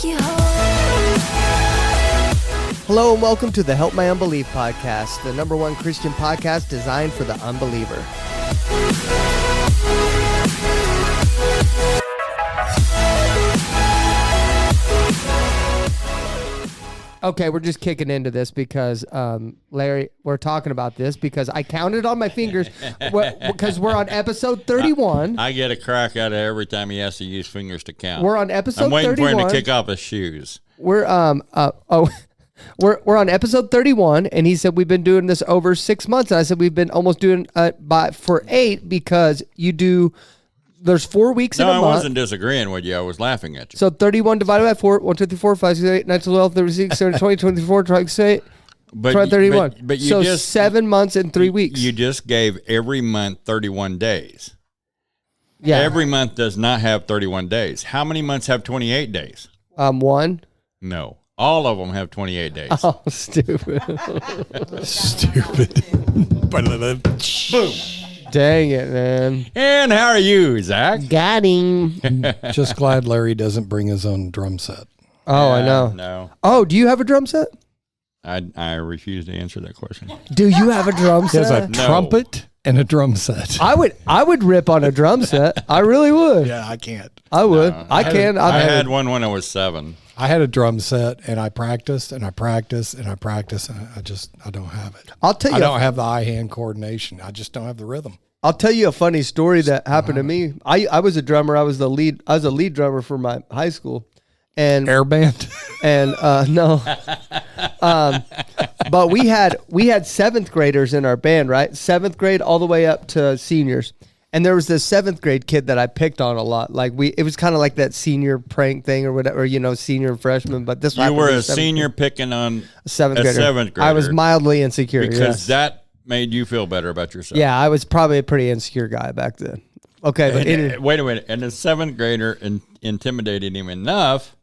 take you home. Hello and welcome to the Help My Unbelief podcast, the #1 Christian podcast designed for the unbeliever. Okay, we're just kicking into this because, Larry, we're talking about this because I counted on my fingers because we're on episode 31. I get a crack out of it every time he has to use fingers to count. We're on episode 31. I'm waiting 31. For him to kick off his shoes. We're on episode 31, and he said we've been doing this over 6 months. And I said we've been almost doing for 8 because you do. There's 4 weeks in a month. No, I wasn't disagreeing with you. I was laughing at you. So 31 divided by 4, 1, 2, 3, 4, 5, 6, 8, 9, 12, 36, 17, 20, 24, 28, 31. But you so just, 7 months and 3 weeks. You just gave every month 31 days. Yeah. Every month does not have 31 days. How many months have 28 days? 1. No. All of them have 28 days. Oh, stupid. Stupid. Boom. Dang it, man. And how are you, Zach? Got him. Just glad Larry doesn't bring his own drum set. Oh, I know. No. Oh, do you have a drum set? I refuse to answer that question. Do you have a drum He has set? a trumpet and a drum set. I would rip on a drum set. I really would. Yeah, I can't. I would. No. I can. I had one when I was 7. I had a drum set, and I practiced, and I practiced, and I practiced, and I don't have it. I'll tell you. I don't have the eye-hand coordination. I just don't have the rhythm. I'll tell you a funny story that happened to me. I was a drummer. I was a lead drummer for my high school, and Air band. And no, but we had 7th graders in our band, right? 7th grade all the way up to seniors. And there was this 7th grade kid that I picked on a lot. Like it was kind of like that senior prank thing or whatever, senior and freshman. But this you were a senior picking on a 7th grader. I was mildly insecure because that made you feel better about yourself. Yeah, I was probably a pretty insecure guy back then. Okay, but wait a minute. And the 7th grader intimidated him enough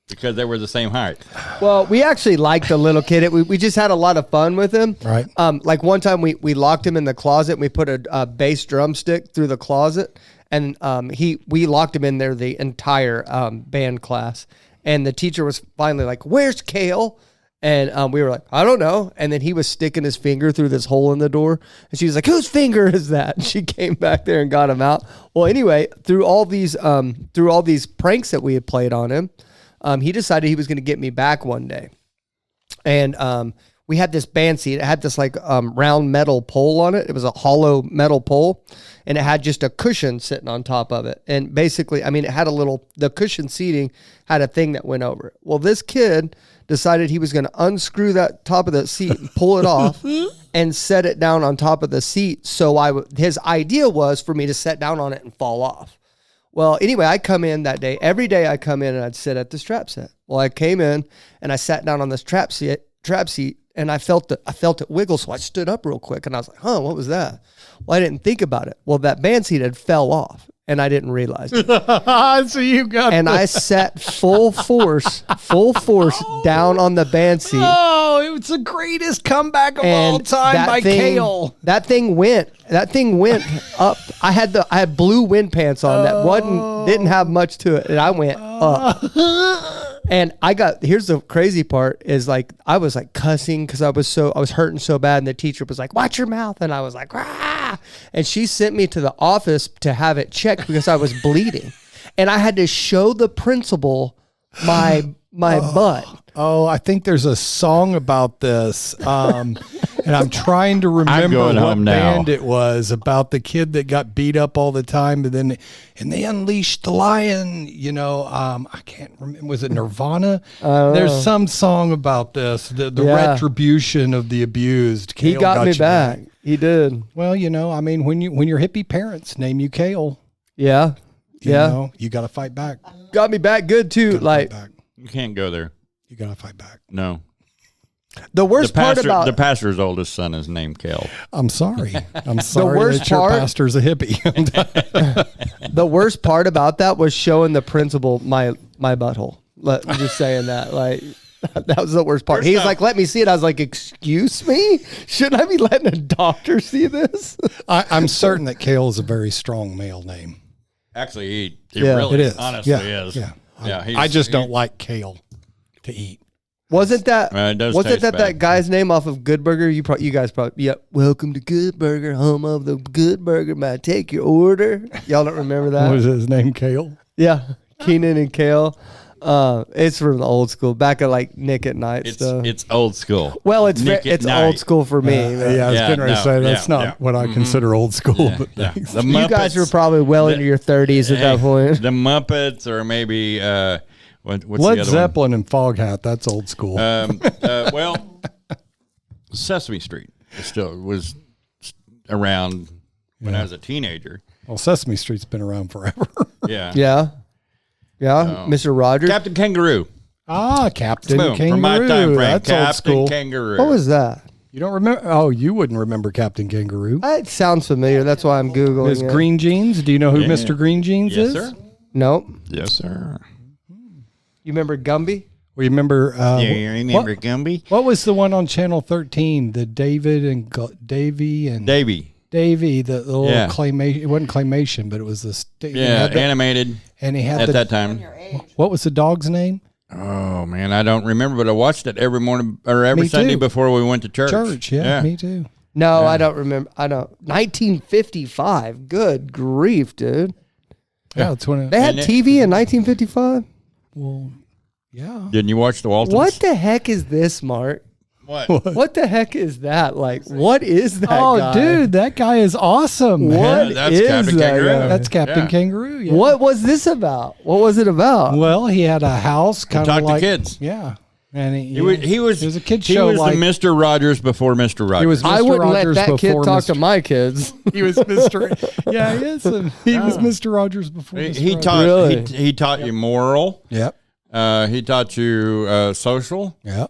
because they were the same height. Well, we actually liked the little kid. We just had a lot of fun with him. Right. Like one time we locked him in the closet and we put a bass drumstick through the closet, and we locked him in there the entire band class. And the teacher was finally like, "Where's Kale?" And we were like, "I don't know." And then he was sticking his finger through this hole in the door. And she was like, "Whose finger is that?" And she came back there and got him out. Well, anyway, through all these pranks that we had played on him, he decided he was going to get me back one day. And we had this band seat. It had this round metal pole on it. It was a hollow metal pole. And it had just a cushion sitting on top of it. And basically, it had the cushion seating had a thing that went over it. Well, this kid decided he was going to unscrew that top of the seat and pull it off and set it down on top of the seat. So his idea was for me to sit down on it and fall off. Well, anyway, I come in that day. Every day I come in and I'd sit at this trap set. Well, I came in and I sat down on this trap seat, and I felt it wiggle. So I stood up real quick and I was like, "Huh, what was that?" Well, I didn't think about it. Well, that band seat had fell off. And I didn't realize it. So you got. And I sat full force down on the band seat. Oh, it was the greatest comeback of all time by Kale. That thing went up. I had blue wind pants on that didn't have much to it, and I went up. And here's the crazy part is I was cussing because I was hurting so bad, and the teacher was like, "Watch your mouth," and I was like, "Rah!" And she sent me to the office to have it checked because I was bleeding, and I had to show the principal my butt. Oh, I think there's a song about this. And I'm trying to remember what band it was about the kid that got beat up all the time, and they unleashed the lion. I can't remember. Was it Nirvana? There's some song about this. The retribution of the abused. Kale he got me back. He did. Well, when your hippie parents name you Kale, yeah, you got to fight back. Got me back good too. You can't go there. You got to fight back. No. The worst part about the pastor's oldest son is named Kale. I'm sorry. The worst that your pastor's a hippie. The worst part about that was showing the principal my butthole. I'm just saying that. That was the worst part. He's like, "Let me see it." I was like, "Excuse me? Shouldn't I be letting a doctor see this?" I'm certain that Kale is a very strong male name. Actually, it really it is. Honestly is. Yeah. Yeah, I just don't like kale to eat. Wasn't that it does wasn't taste that bad. that guy's name off of Good Burger? You guys probably Welcome to Good Burger, home of the Good Burger. May I take your order? Y'all don't remember that? What was his name? Kale. Yeah, Keenan and Kale. It's from the old school, back at like Nick at Night stuff. It's old school. Well, it's Nick at it's Night. old school for me. Yeah, I was getting ready to say that's not what I consider old school. But thanks. The You guys were probably well into your 30s at that point. The Muppets, or maybe what's the Led other Zeppelin and Foghat. That's old school. well, Sesame Street was around when I was a teenager. Well, Sesame Street's been around forever. Yeah. Yeah, Mr. Rogers. Captain Kangaroo. Captain Boom, Kangaroo. from my time frame. That's old Captain school. Kangaroo. What was that? You don't remember? Oh, you wouldn't remember Captain Kangaroo. It sounds familiar. That's why I'm Googling Miss it. Green Jeans. Do you know who Yeah. Mr. Green Jeans Yes, is? sir. Nope. Yes, sir. You remember Gumby? Well, you remember? you remember Gumby? What was the one on Channel 13? The David and Davy and Davy. Davy, the little Yeah. claymation. It wasn't claymation, but it was the Yeah, animated and he had at that time. What was the dog's name? Oh man, I don't remember, but I watched it every morning or every Me Sunday too. before we went to church. Me too. No, I don't remember. I don't. 1955. Good grief, dude. Yeah, that's when They had TV in 1955? well, yeah. Didn't you watch the Waltons? What the heck is this, Mark? What? What the heck is that? Like, what is that Oh, guy? dude, that guy is awesome. man. What That's is Captain that Kangaroo. guy? That's Captain Yeah. Kangaroo. Yeah. What was this about? What was it about? Well, he had a house kind Talk of like to kids. Yeah, and He was it was a kid he show. was like the Mr. Rogers before Mr. Rogers. he was. Mr. I wouldn't Rogers let that kid before talk Mr. to my kids. He was Mr. Yeah, he is. He was Mr. Rogers before. Mr. He Rogers. taught Really? he taught you moral. Yep. He taught you social. Yep.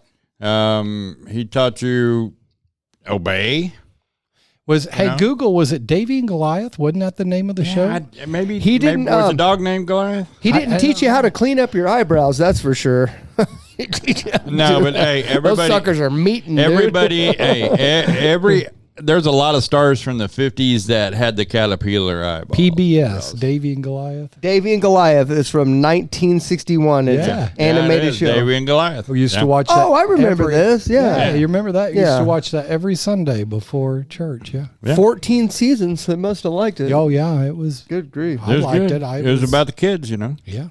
He taught you obey. Hey, Google, was it Davy and Goliath? Wasn't that the name of the show? Maybe He didn't, was the dog named Goliath? He didn't teach you how to clean up your eyebrows, that's for sure. No, but hey, Those everybody, suckers are meeting, dude. everybody, hey, there's a lot of stars from the 50s that had the caterpillar eyeball. PBS, Davy and Goliath. Davy and Goliath is from 1961. It's Yeah. an animated Yeah, it is. show. Davy and Goliath. We used Yeah. to watch that. Oh, I remember this. Yeah. You remember that? You used Yeah. to watch that every Sunday before church. Yeah. Yeah. 14 seasons. They must have liked it. Oh, yeah. It was. Good grief. I It was liked good. it. It was about the kids, you know. Yeah.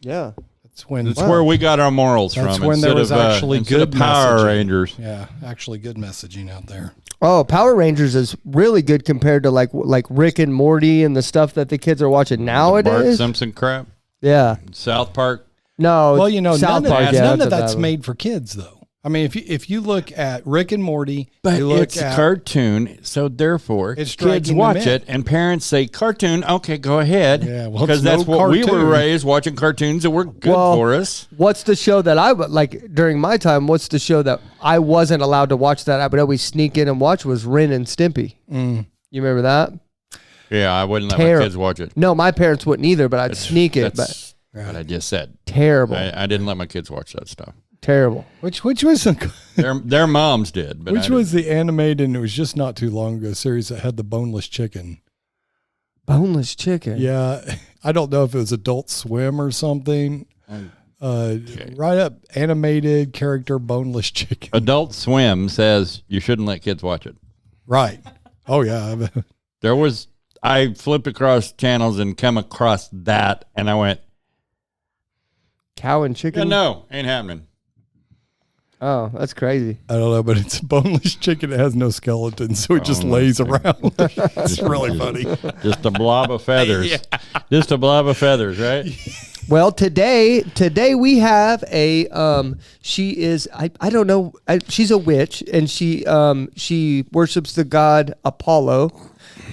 Yeah. That's when. That's where we got our morals That's from. when there instead was of, actually instead of good Power messaging. Rangers. Yeah, actually good messaging out there. Oh, Power Rangers is really good compared to like Rick and Morty and the stuff that the kids are watching Bart nowadays. Simpson crap. Yeah. South Park. No. Well, you know, South none, Park. of, Yeah, none that's of a that's bad one. made for kids, though. I mean, if you look at Rick and Morty, But you look it's a at cartoon, so therefore It's kids dragging watch them in. it, and parents say, cartoon, okay, go ahead. Yeah, well, because it's that's no what we were cartoon. raised, watching cartoons that were good Well, for us. What's the show that I would like during my time? What's the show that I wasn't allowed to watch that I would always sneak in and watch was Ren and Stimpy. You remember that? Yeah, I wouldn't let my Terrible. kids watch it. No, my parents wouldn't either, but I'd sneak it. But That's what I just said. terrible, I didn't let my kids watch that stuff. terrible. which was Their moms did, but which I didn't. was the animated, and it was just not too long ago series that had the boneless chicken. Boneless chicken. Yeah, I don't know if it was Adult Swim or something. Right up animated character boneless chicken. Adult Swim says you shouldn't let kids watch it. Right. Oh yeah. I flipped across channels and come across that, and I went, Cow and yeah, chicken. no, ain't happening. Oh, that's crazy. I don't know, but it's a boneless chicken that has no skeleton, so it just lays around. It's really funny. Just a blob of feathers. Just a blob of feathers, right? Well, today we have a she is I don't know she's a witch and she worships the god Apollo,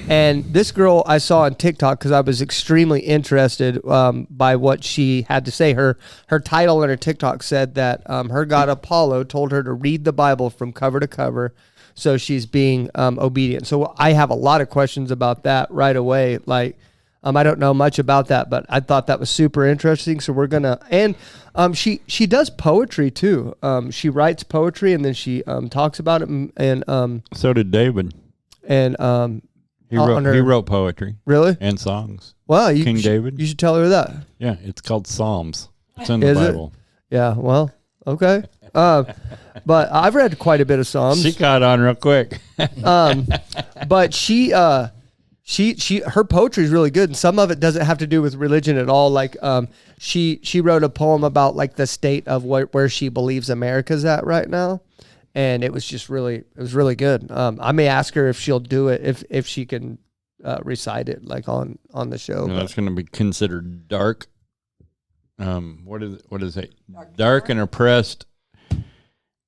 and this girl I saw on TikTok because I was extremely interested by what she had to say. Her title on her TikTok said that her god Apollo told her to read the Bible from cover to cover, so she's being obedient. So I have a lot of questions about that right away, like. I don't know much about that, but I thought that was super interesting. So we're gonna, and she does poetry too. She writes poetry and then she talks about it, and So did David. and He wrote poetry. Really? And songs. Well, King David. You should tell her that. Yeah, it's called Psalms. It's in the Bible. Yeah, well, okay. But I've read quite a bit of Psalms. She caught on real quick. But her poetry is really good, and some of it doesn't have to do with religion at all. Like she wrote a poem about like the state of where she believes America's at right now, and it was really good. I may ask her if she'll do it if she can recite it like on the show. That's going to be considered dark. What is it? Dark and oppressed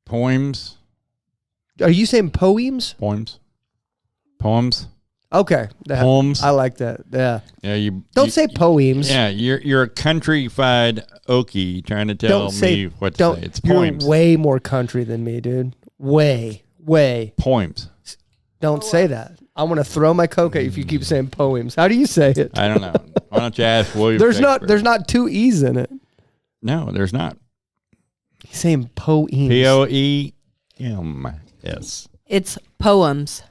poems. Are you saying poems? Poems. Okay. Poems. I like that. Yeah. Yeah. You don't say poems. Yeah. You're a countrified Okie trying to tell me what to say. It's poems. You're way more country than me, dude. Way. Poems. Don't say that. I want to throw my coke at you if you keep saying poems. How do you say it? I don't know. Why don't you ask William? There's not two E's in it. No, there's not. He's saying poems. Poems. It's poems.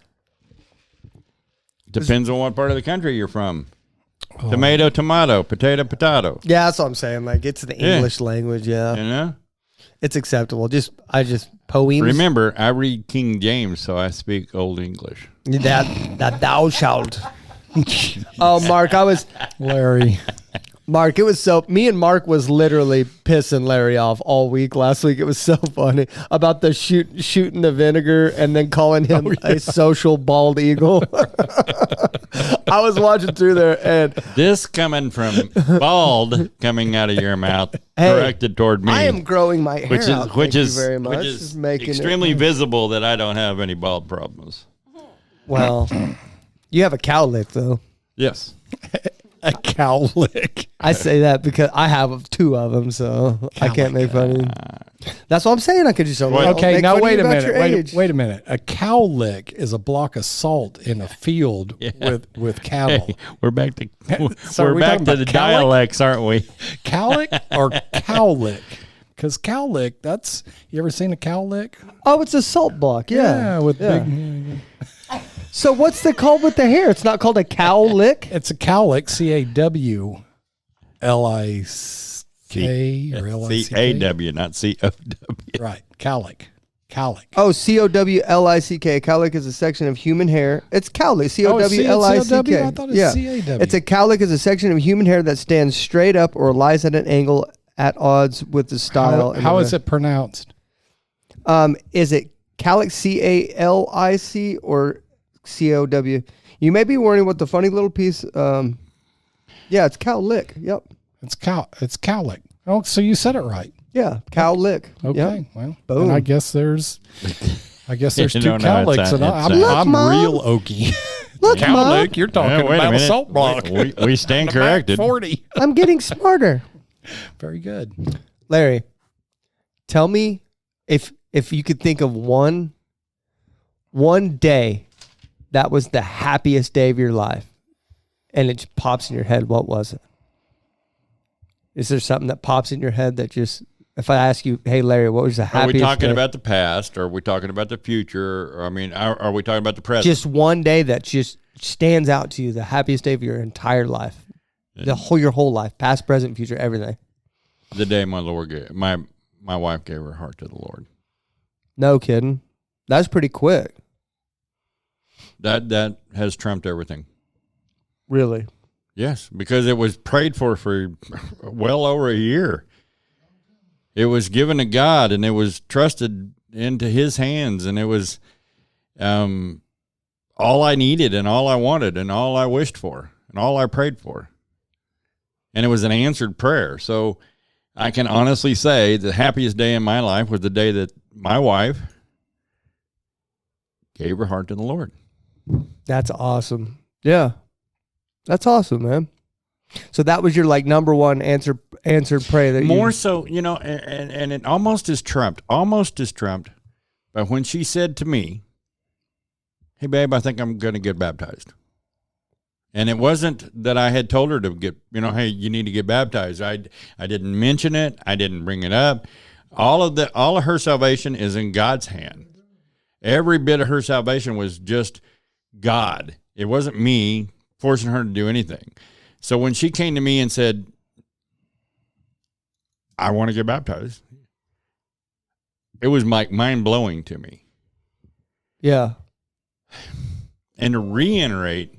Depends on what part of the country you're from. Tomato, potato, potato. Yeah, that's what I'm saying. Like it's the English language. Yeah, you know, it's acceptable. I just poems. Remember, I read King James, so I speak Old English. That thou shalt. Oh, Mark, Larry. Mark, me and Mark was literally pissing Larry off all week last week. It was so funny about the shooting the vinegar and then calling him a social bald eagle. I was watching through there and this coming from bald coming out of your mouth directed toward me. I am growing my hair which is very much. Which is extremely visible that I don't have any bald problems. Well, you have a cowlick though. Yes. A cowlick. I say that because I have two of them, so I can't make fun of him. That's what I'm saying. I could just okay. Now wait a minute. Wait a minute. A cowlick is a block of salt in a field with cattle. Hey, we're back to So we're back to the dialects, aren't we? Cowlick or cowlick? Because cowlick, you ever seen a cowlick? Oh, it's a salt block. Yeah, big. So what's the called with the hair? It's not called a cowlick. It's a cowlick. CAWLIK or CAW, not COW. Right, cowlick. Oh, COWLICK. Cowlick is a section of human hair. It's cowlick. COWLICK. I thought it was CAW. It's a cowlick is a section of human hair that stands straight up or lies at an angle at odds with the style. How is it pronounced? Is it cowlick CALIC or COW? You may be wondering what the funny little piece. Yeah, it's cowlick. Yep. It's cowlick. Oh, so you said it right. Yeah, cowlick. Okay. Yep. Well, boom. I guess there's two No, cowlicks, and I'm real oaky. Look, cowlick, you're talking about a salt block. We stand corrected. 40. I'm getting smarter. Very good. Larry, tell me if you could think of one day that was the happiest day of your life, and it just pops in your head. What was it? Is there something that pops in your head that just, if I ask you, hey, Larry, what was the happiest day? Are we talking about the past? Or are we talking about the future? Or, I mean, are we talking about the present? Just one day that just stands out to you, the happiest day of your entire life, your whole life, past, present, future, everything. The day my wife gave her heart to the Lord. No kidding. That's pretty quick. That has trumped everything. Really? Yes, because it was prayed for well over a year. It was given to God, and it was trusted into His hands, and it was all I needed and all I wanted and all I wished for and all I prayed for. And it was an answered prayer. So I can honestly say the happiest day in my life was the day that my wife gave her heart to the Lord. That's awesome. Yeah. That's awesome, man. So that was your number one answered prayer. That more so, and it almost is trumped. But when she said to me, "Hey, babe, I think I'm going to get baptized," and it wasn't that I had told her to get, hey, you need to get baptized. I didn't mention it. I didn't bring it up. All of her salvation is in God's hand. Every bit of her salvation was just God. It wasn't me forcing her to do anything. So when she came to me and said, I want to get baptized, it was like mind-blowing to me. Yeah. And to reiterate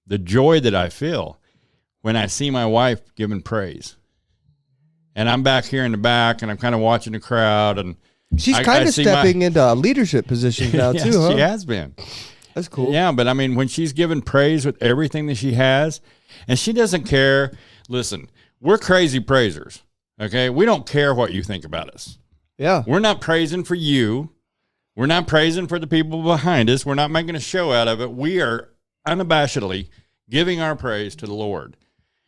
the joy that I feel when I see my wife giving praise. And I'm back here in the back, and I'm kind of watching the crowd. And she's kind of stepping into leadership positions now, yes, too, huh? She has been. That's cool. Yeah, but I mean, when she's giving praise with everything that she has, and she doesn't care. Listen, we're crazy praisers, okay? We don't care what you think about us. Yeah. We're not praising for you. We're not praising for the people behind us. We're not making a show out of it. We are unabashedly giving our praise to the Lord.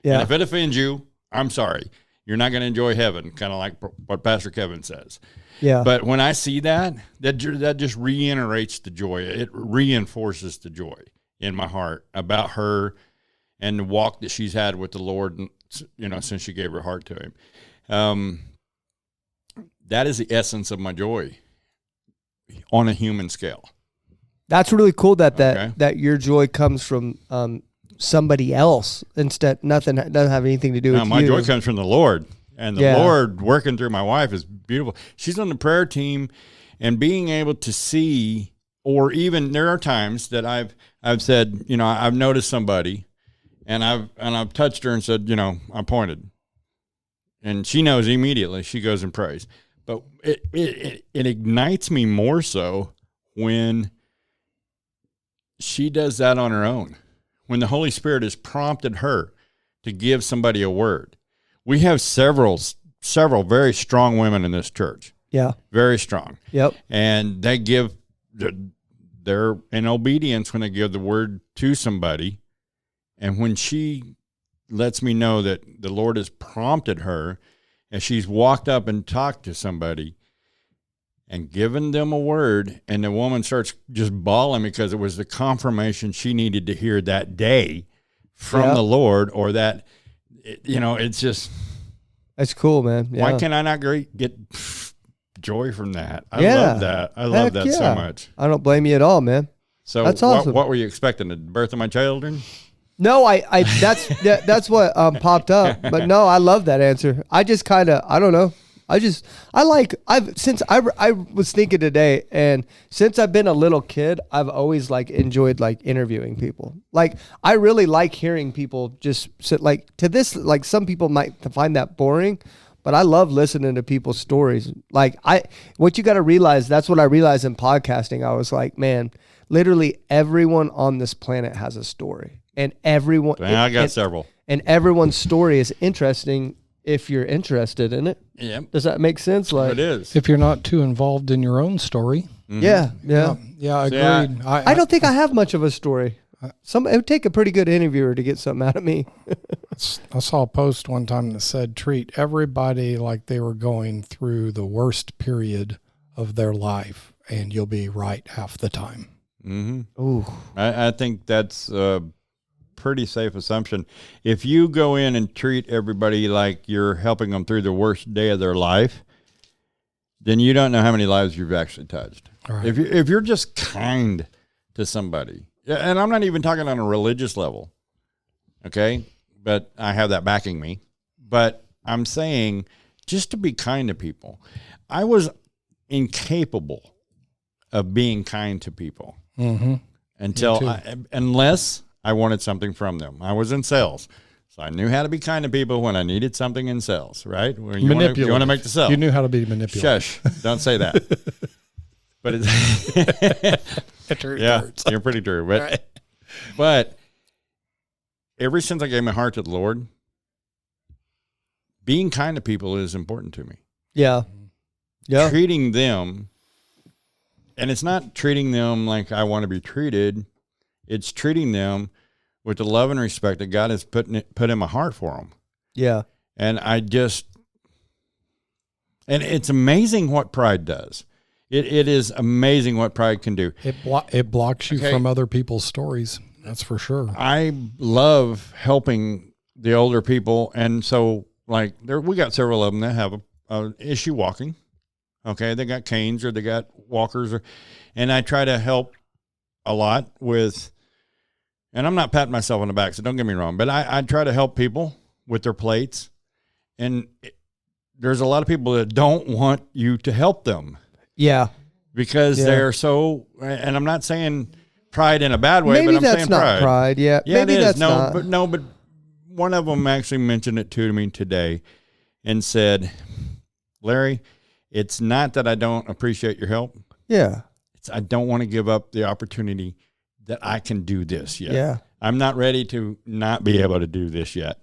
Yeah. And if it offends you, I'm sorry. You're not going to enjoy heaven, kind of like what Pastor Kevin says. Yeah. But when I see that just reiterates the joy. It reinforces the joy in my heart about her and the walk that she's had with the Lord, you know, since she gave her heart to him. That is the essence of my joy on a human scale. That's really cool that your joy comes from somebody else instead. Nothing doesn't have anything to do with you. My joy comes from the Lord, and the Lord working through my wife is beautiful. She's on the prayer team, and being able to see, or even there are times that I've said, you know, I've noticed somebody, and I've touched her and said, you know, I pointed, and she knows immediately. She goes and prays, but it ignites me more so when she does that on her own. When the Holy Spirit has prompted her to give somebody a word. We have several very strong women in this church. Yeah. Very strong. Yep. And they give, they're in obedience when they give the word to somebody. And when she lets me know that the Lord has prompted her, and she's walked up and talked to somebody and given them a word, and the woman starts just bawling because it was the confirmation she needed to hear that day from the Lord, or that, you know, it's just. That's cool, man. Yeah. Why can I not get joy from that? I love that. I love that so much. I don't blame you at all, man. So that's awesome. What were you expecting? The birth of my children? No, that's what popped up. But no, I love that answer. I just kind of, I don't know. I was thinking today, and since I've been a little kid, I've always enjoyed interviewing people. I really like hearing people just sit to this. Some people might find that boring, but I love listening to people's stories. What you got to realize, that's what I realized in podcasting. I was like, man, literally everyone on this planet has a story, and everyone. I got several, and everyone's story is interesting if you're interested in it. Yeah. Does that make sense? It is. If you're not too involved in your own story. Mm-hmm. Yeah, agreed. I don't think I have much of a story. It would take a pretty good interviewer to get something out of me. I saw a post one time that said, treat everybody like they were going through the worst period of their life, and you'll be right half the time. Mm-hmm. Ooh. I think that's pretty safe assumption. If you go in and treat everybody like you're helping them through the worst day of their life, then you don't know how many lives you've actually touched. Right. If you're just kind to somebody, and I'm not even talking on a religious level, okay, but I have that backing me, but I'm saying just to be kind to people. I was incapable of being kind to people unless I wanted something from them. I was in sales, so I knew how to be kind to people when I needed something in sales, right? When you want to make the sale. You knew how to be manipulative. Shush, don't say that. But it's you're pretty true. But, right. But ever since I gave my heart to the Lord, being kind to people is important to me. Yeah. Yeah. Treating them, and it's not treating them like I want to be treated. It's treating them with the love and respect that God has put in my heart for them. Yeah. And it's amazing what pride does. It is amazing what pride can do. It blocks you from other people's stories. That's for sure. I love helping the older people. And so we got several of them that have a issue walking. Okay. They got canes or they got walkers and I try to help a lot with and I'm not patting myself on the back, so don't get me wrong, but I try to help people with their plates. And there's a lot of people that don't want you to help them. Yeah. Because they're so, and I'm not saying pride in a bad way, Maybe but I'm that's saying not pride. Yeah. Yeah, Maybe it is. that's not. But one of them actually mentioned it to me today and said, Larry, it's not that I don't appreciate your help. Yeah. It's I don't want to give up the opportunity that I can do this yet. Yeah. I'm not ready to not be able to do this yet.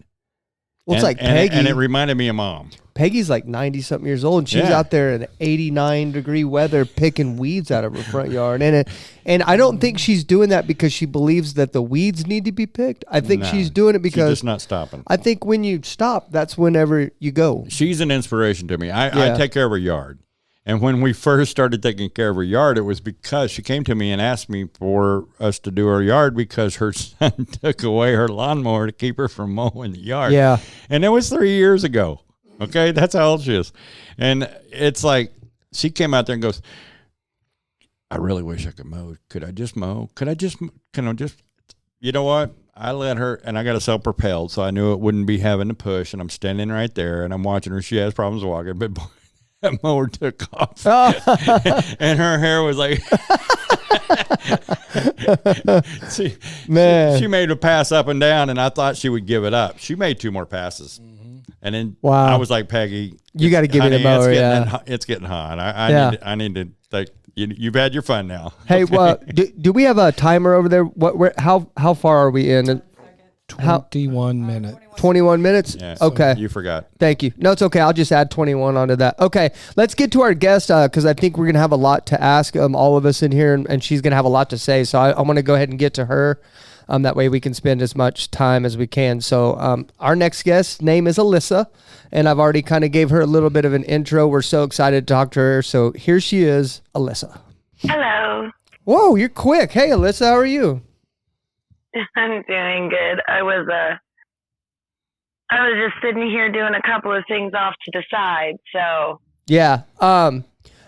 Well, it's like Peggy. And it reminded me of Mom. Peggy's like 90-something years old, and she's out there in 89-degree weather picking weeds out of her front yard. And I don't think she's doing that because she believes that the weeds need to be picked. I think she's doing it because she's just not stopping. I think when you stop, that's whenever you go. She's an inspiration to me. I take care of her yard. And when we first started taking care of her yard, it was because she came to me and asked me for us to do her yard because her son took away her lawnmower to keep her from mowing the yard. Yeah. And it was 3 years ago. Okay, that's how old she is. And it's like she came out there and goes, I really wish I could mow. Could I just mow? Can I just, you know what? I let her, and I got a self-propelled, so I knew it wouldn't be having to push, and I'm standing right there, and I'm watching her. She has problems walking, but boy, that mower took off. Oh. And her hair was like, she made a pass up and down, and I thought she would give it up. She made 2 more passes. And then I was like, Peggy, you got to give me the mower. It's getting hot. I need to like, you've had your fun now. Hey, well, do we have a timer over there? How far are we in? 21 minutes. 21 minutes? Yeah, okay. You forgot. Thank you. No, it's okay. I'll just add 21 onto that. Okay. Let's get to our guest because I think we're going to have a lot to ask all of us in here, and she's going to have a lot to say. So I want to go ahead and get to her. That way we can spend as much time as we can. So our next guest's name is Alyssa, and I've already kind of gave her a little bit of an intro. We're so excited to talk to her. So here she is, Alyssa. Hello. Whoa, you're quick. Hey, Alyssa, how are you? I'm doing good. I was just sitting here doing a couple of things off to the side. So yeah.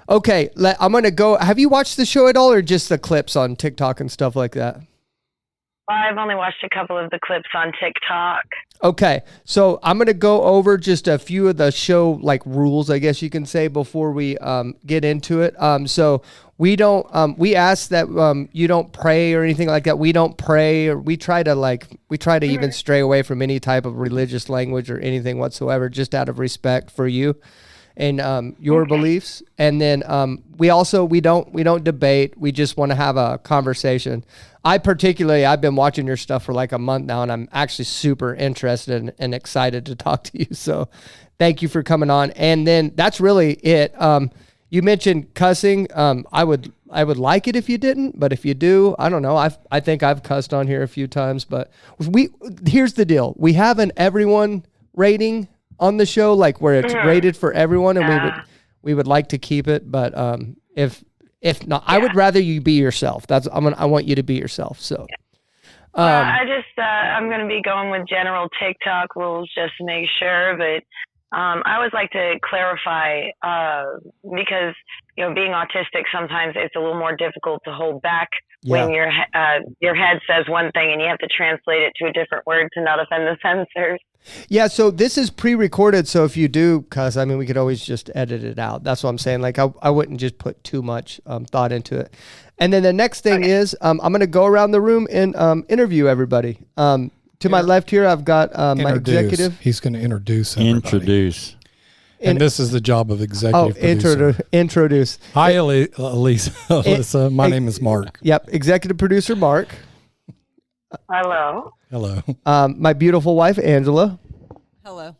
Okay. I'm gonna go. Have you watched the show at all, or just the clips on TikTok and stuff like that? I've only watched a couple of the clips on TikTok. Okay, so I'm going to go over just a few of the show like rules, I guess you can say, before we get into it. So we don't we ask that you don't pray or anything like that. We don't pray, or we try to even stray away from any type of religious language or anything whatsoever, just out of respect for you and your beliefs. And then we don't debate. We just want to have a conversation. I've been watching your stuff for like a month now, and I'm actually super interested and excited to talk to you. So thank you for coming on. And then that's really it. You mentioned cussing. I would like it if you didn't, but if you do, I don't know. I think I've cussed on here a few times, but here's the deal. We have an everyone rating on the show, like where it's rated for everyone, and we would like to keep it, but if not, I would rather you be yourself. I want you to be yourself. So, I'm going to be going with general TikTok rules just to make sure. But I always like to clarify because being autistic, sometimes it's a little more difficult to hold back when your head says one thing and you have to translate it to a different word to not offend the censors. Yeah, so this is pre-recorded, so if you do cuss, we could always just edit it out. That's what I'm saying. Like, I wouldn't just put too much thought into it. And then the next thing is I'm going to go around the room and interview everybody. To my left here, I've got my executive. He's going to introduce everybody. And this is the job of executive producer. Introduce. Hi, Alyssa. My name is Mark. Yep, executive producer Mark. Hello. Hello. My beautiful wife, Angela. Hello.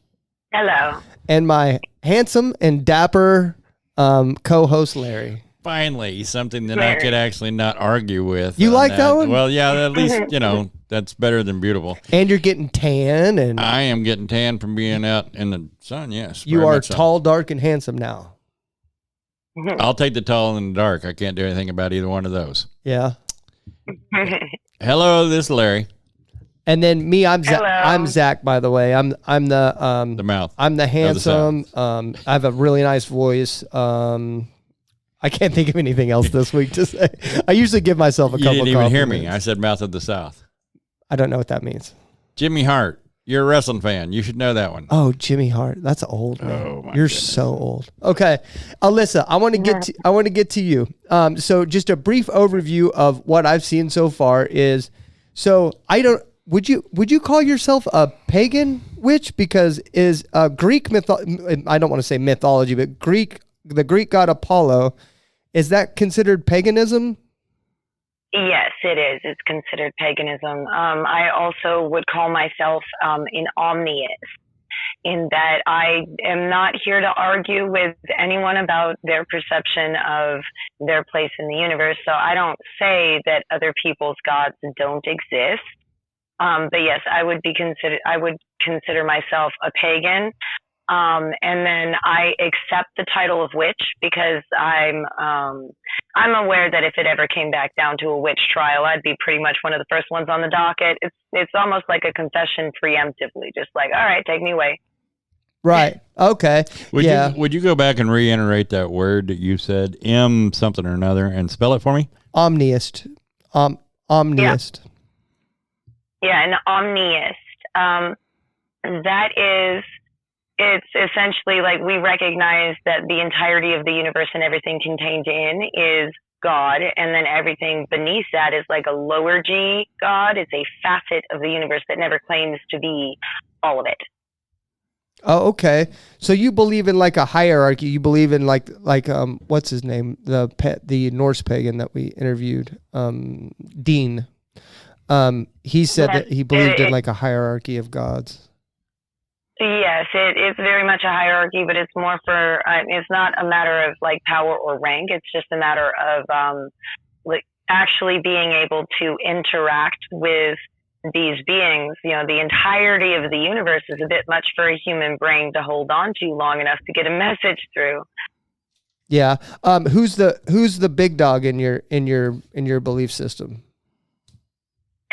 Hello. And my handsome and dapper co-host, Larry. Finally, something that I could actually not argue with. You like that one? Well, yeah, at least, that's better than beautiful. And you're getting tan. And I am getting tan from being out in the sun, yes. You are tall, dark, and handsome now. I'll take the tall and the dark. I can't do anything about either one of those. Yeah. Hello, this is Larry. And then me, I'm Zach, by the way. I'm the mouth. I'm the handsome. I have a really nice voice. I can't think of anything else this week to say. I usually give myself a couple. You didn't even hear me. I said mouth of the South. I don't know what that means. Jimmy Hart. You're a wrestling fan. You should know that one. Oh, Jimmy Hart. That's old, man. Oh, my You're goodness. so old. Okay, Alyssa, I want to get to you. So just a brief overview of what I've seen so far is, would you call yourself a pagan witch? Because is Greek I don't want to say mythology, but the Greek god Apollo, is that considered paganism? Yes, it is. It's considered paganism. I also would call myself an omniist, in that I am not here to argue with anyone about their perception of their place in the universe. So I don't say that other people's gods don't exist. But yes, I would consider myself a pagan. And then I accept the title of witch because I'm aware that if it ever came back down to a witch trial, I'd be pretty much one of the first ones on the docket. It's almost like a confession preemptively, just like, all right, take me away. Right. Okay. Would you go back and reiterate that word that you said, M something or another, and spell it for me? Omniist. Omniist. Yeah, an omniist. It's essentially like we recognize that the entirety of the universe and everything contained in is God, and then everything beneath that is like a lower G God. It's a facet of the universe that never claims to be all of it. Oh, okay. So you believe in like a hierarchy. You believe in like what's his name? The Norse pagan that we interviewed, Dean. He said that he believed in like a hierarchy of gods. Yes, it's very much a hierarchy, but it's more for, it's not a matter of like power or rank. It's just a matter of like actually being able to interact with these beings. You know, the entirety of the universe is a bit much for a human brain to hold on to long enough to get a message through. Yeah. Who's the big dog in your belief system?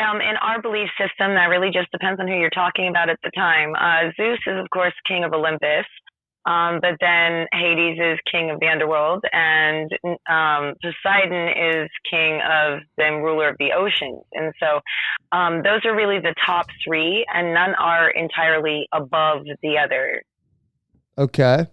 In our belief system, that really just depends on who you're talking about at the time. Zeus is, of course, king of Olympus, but then Hades is king of the underworld, and Poseidon is king of the ruler of the oceans. And so those are really the top three, and none are entirely above the other. Okay.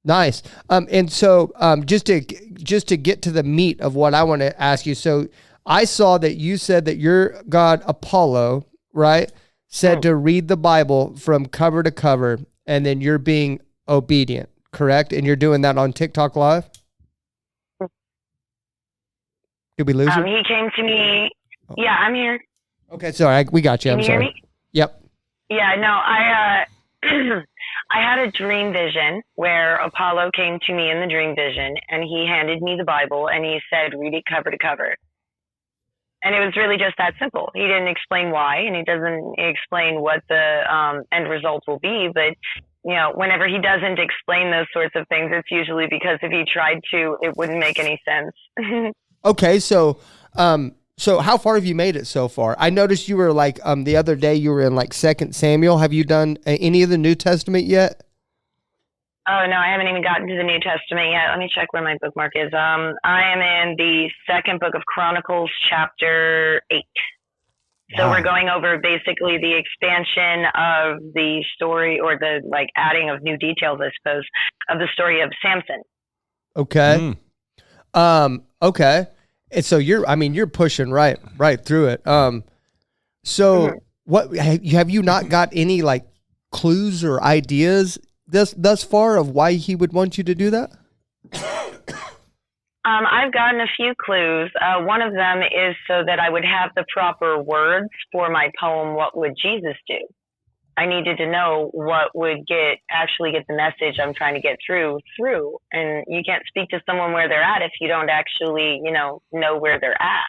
Nice. And so just to get to the meat of what I want to ask you, so I saw that you said that your god Apollo, right, said to read the Bible from cover to cover, and then you're being obedient, correct? And you're doing that on TikTok Live? Did we lose you? He came to me. Yeah, I'm here. Okay, sorry, we got you. Can I'm you sorry. hear me? Yep. Yeah, no, I had a dream vision where Apollo came to me in the dream vision, and he handed me the Bible, and he said, read it cover to cover. And it was really just that simple. He didn't explain why, and he doesn't explain what the end result will be. But, you know, whenever he doesn't explain those sorts of things, it's usually because if he tried to, it wouldn't make any sense. Okay, so how far have you made it so far? I noticed you were like the other day you were in like 2 Samuel. Have you done any of the New Testament yet? Oh, no, I haven't even gotten to the New Testament yet. Let me check where my bookmark is. I am in the second book of Chronicles, chapter 8. So we're going over basically the expansion of the story, or the like adding of new details, I suppose, of the story of Samson. Okay. Okay. And so you're pushing right through it. So what have you not got any like clues or ideas thus far of why he would want you to do that? I've gotten a few clues. One of them is so that I would have the proper words for my poem, What Would Jesus Do? I needed to know what would actually get the message I'm trying to get through. And you can't speak to someone where they're at if you don't actually, know where they're at.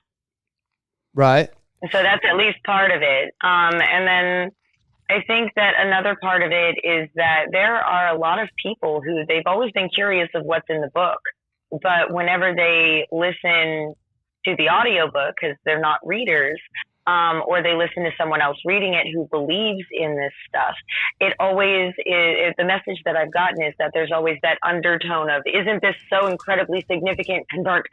Right. So that's at least part of it. And then I think that another part of it is that there are a lot of people who they've always been curious of what's in the book, but whenever they listen to the audiobook, because they're not readers, or they listen to someone else reading it who believes in this stuff, it always is, the message that I've gotten is that there's always that undertone of, isn't this so incredibly significant? Convert.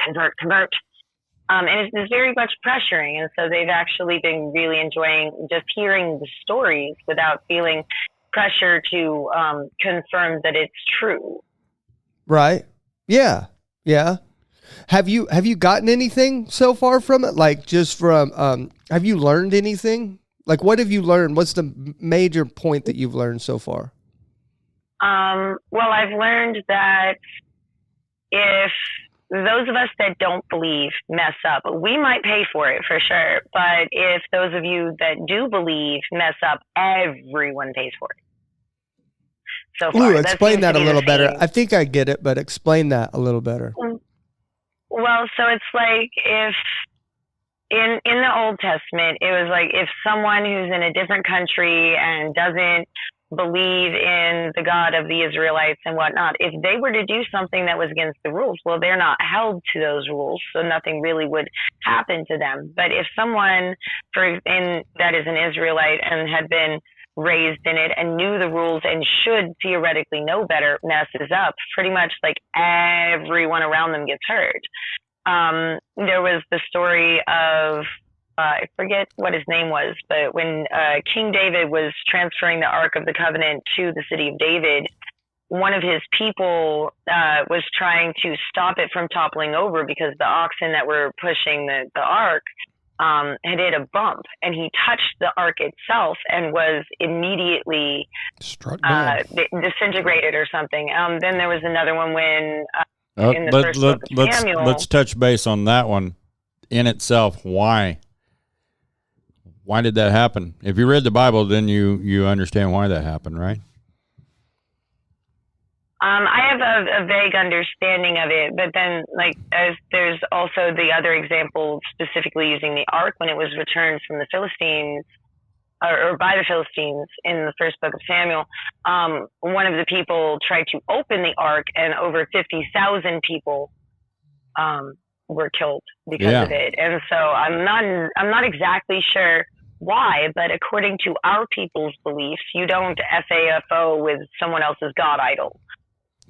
And it's very much pressuring. And so they've actually been really enjoying just hearing the stories without feeling pressure to confirm that it's true. Right. Yeah. Yeah. Have you gotten anything so far from it? Like just from, have you learned anything? Like what have you learned? What's the major point that you've learned so far? Well, I've learned that if those of us that don't believe mess up, we might pay for it for sure. But if those of you that do believe mess up, everyone pays for it. So far, explain that a little better. I think I get it, but explain that a little better. Well, so it's like if in the Old Testament, it was like if someone who's in a different country and doesn't believe in the God of the Israelites and whatnot, if they were to do something that was against the rules, well, they're not held to those rules, so nothing really would happen to them. But if someone that is an Israelite and had been raised in it and knew the rules and should theoretically know better, messes up, pretty much like everyone around them gets hurt. There was the story of I forget what his name was, but when King David was transferring the Ark of the Covenant to the city of David, one of his people was trying to stop it from toppling over because the oxen that were pushing the Ark had hit a bump, and he touched the Ark itself and was immediately disintegrated or something. Then there was another one when in the first book of Samuel. Let's touch base on that one in itself. Why did that happen? If you read the Bible, then you understand why that happened, right? I have a vague understanding of it, but then there's also the other example specifically using the ark when it was returned from the Philistines or by the Philistines in the first book of Samuel. One of the people tried to open the ark, and over 50,000 people were killed because of it. And so I'm not exactly sure why, but according to our people's beliefs, you don't FAFO with someone else's god idol.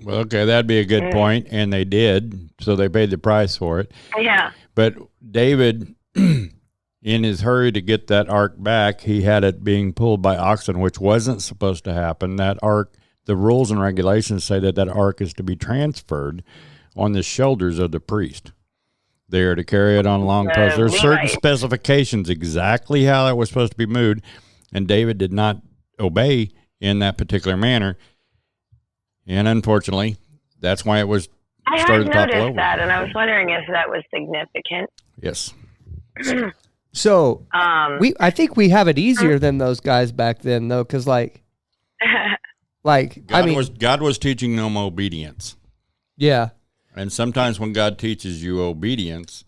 Well, okay, that'd be a good point, and they did, so they paid the price for it. Yeah. But David, in his hurry to get that ark back, he had it being pulled by oxen, which wasn't supposed to happen. That ark, the rules and regulations say that ark is to be transferred on the shoulders of the priest. They are to carry it on long posts. There are certain specifications exactly how it was supposed to be moved, and David did not obey in that particular manner. And unfortunately, that's why it was started to topple over. I had noticed that, and I was wondering if that was significant. Yes. So I think we have it easier than those guys back then, though, because God was teaching them obedience. Yeah. And sometimes when God teaches you obedience,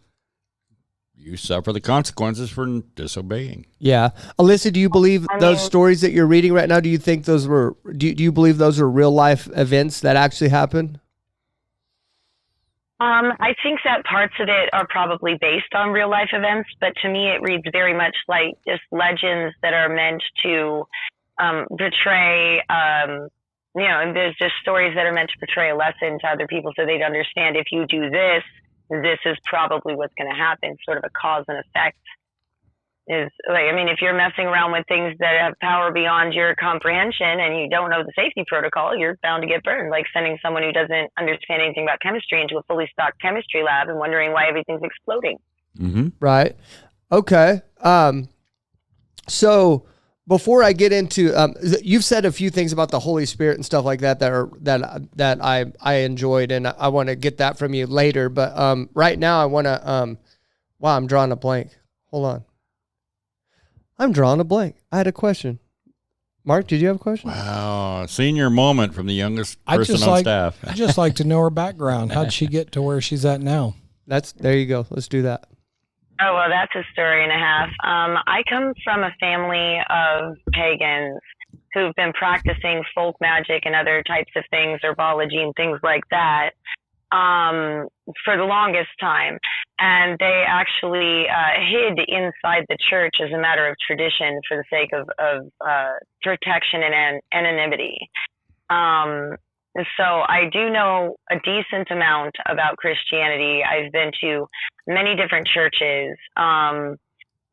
you suffer the consequences for disobeying. Yeah. Alyssa, do you believe those stories that you're reading right now, do you think those were, do you believe those are real life events that actually happened? I think that parts of it are probably based on real life events, but to me it reads very much like just legends that are meant to portray, there's just stories that are meant to portray a lesson to other people so they'd understand if you do this, this is probably what's going to happen, sort of a cause and effect. If you're messing around with things that have power beyond your comprehension and you don't know the safety protocol, you're bound to get burned, like sending someone who doesn't understand anything about chemistry into a fully stocked chemistry lab and wondering why everything's exploding. Mm-hmm. Right. Okay. So before I get into, you've said a few things about the Holy Spirit and stuff like that that I enjoyed, and I want to get that from you later. But right now I want to. Wow, I'm drawing a blank. Hold on. I'm drawing a blank. I had a question. Mark, did you have a question? Wow, senior moment from the youngest person on staff. I'd just like to know her background. How'd she get to where she's at now? There you go. Let's do that. Oh, well, that's a story and a half. I come from a family of pagans who've been practicing folk magic and other types of things, herbology and things like that, for the longest time. And they actually hid inside the church as a matter of tradition for the sake of protection and anonymity. So I do know a decent amount about Christianity. I've been to many different churches.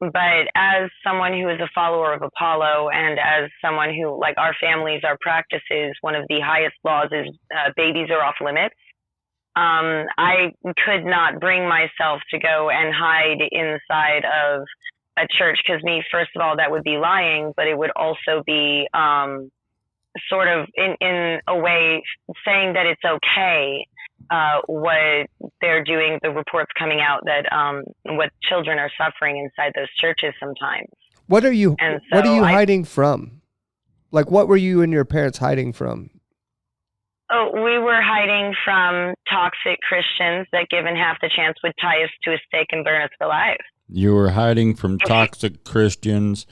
But as someone who is a follower of Apollo, and as someone who, like our families, our practices, one of the highest laws is babies are off limits. I could not bring myself to go and hide inside of a church, because first of all, that would be lying, but it would also be sort of in a way saying that it's okay what they're doing, the reports coming out that what children are suffering inside those churches sometimes. What are you hiding from? Like, what were you and your parents hiding from? Oh, we were hiding from toxic Christians that, given half the chance, would tie us to a stake and burn us alive. You were hiding from toxic Christians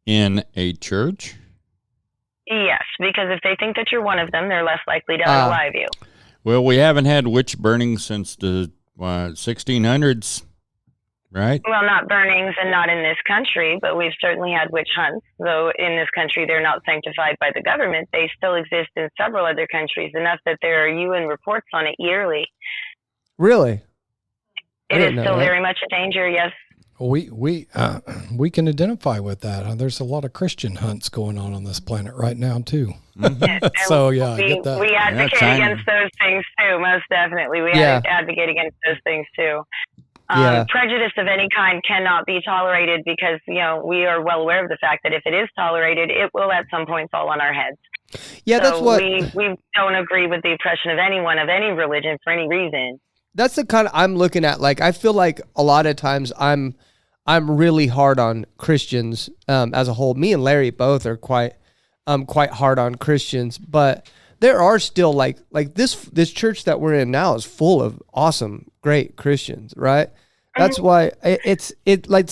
in a church? Yes, because if they think that you're one of them, they're less likely to unalive you. Well, we haven't had witch burnings since the 1600s, right? Well, not burnings and not in this country, but we've certainly had witch hunts. Though in this country they're not sanctified by the government, they still exist in several other countries, enough that there are UN reports on it yearly. Really? It is still very much a danger, yes. We can identify with that. There's a lot of Christian hunts going on this planet right now too. Mm-hmm. So I get that. We advocate against those things too. Most definitely, we advocate against those things too. Prejudice of any kind cannot be tolerated, because we are well aware of the fact that if it is tolerated, it will at some point fall on our heads. Yeah, so that's what we don't agree with the oppression of anyone of any religion for any reason. That's the kind of I'm looking at. Like, I feel like a lot of times I'm really hard on Christians as a whole. Me and Larry both are quite hard on Christians, but there are still like this church that we're in now is full of awesome, great Christians, right? That's why it's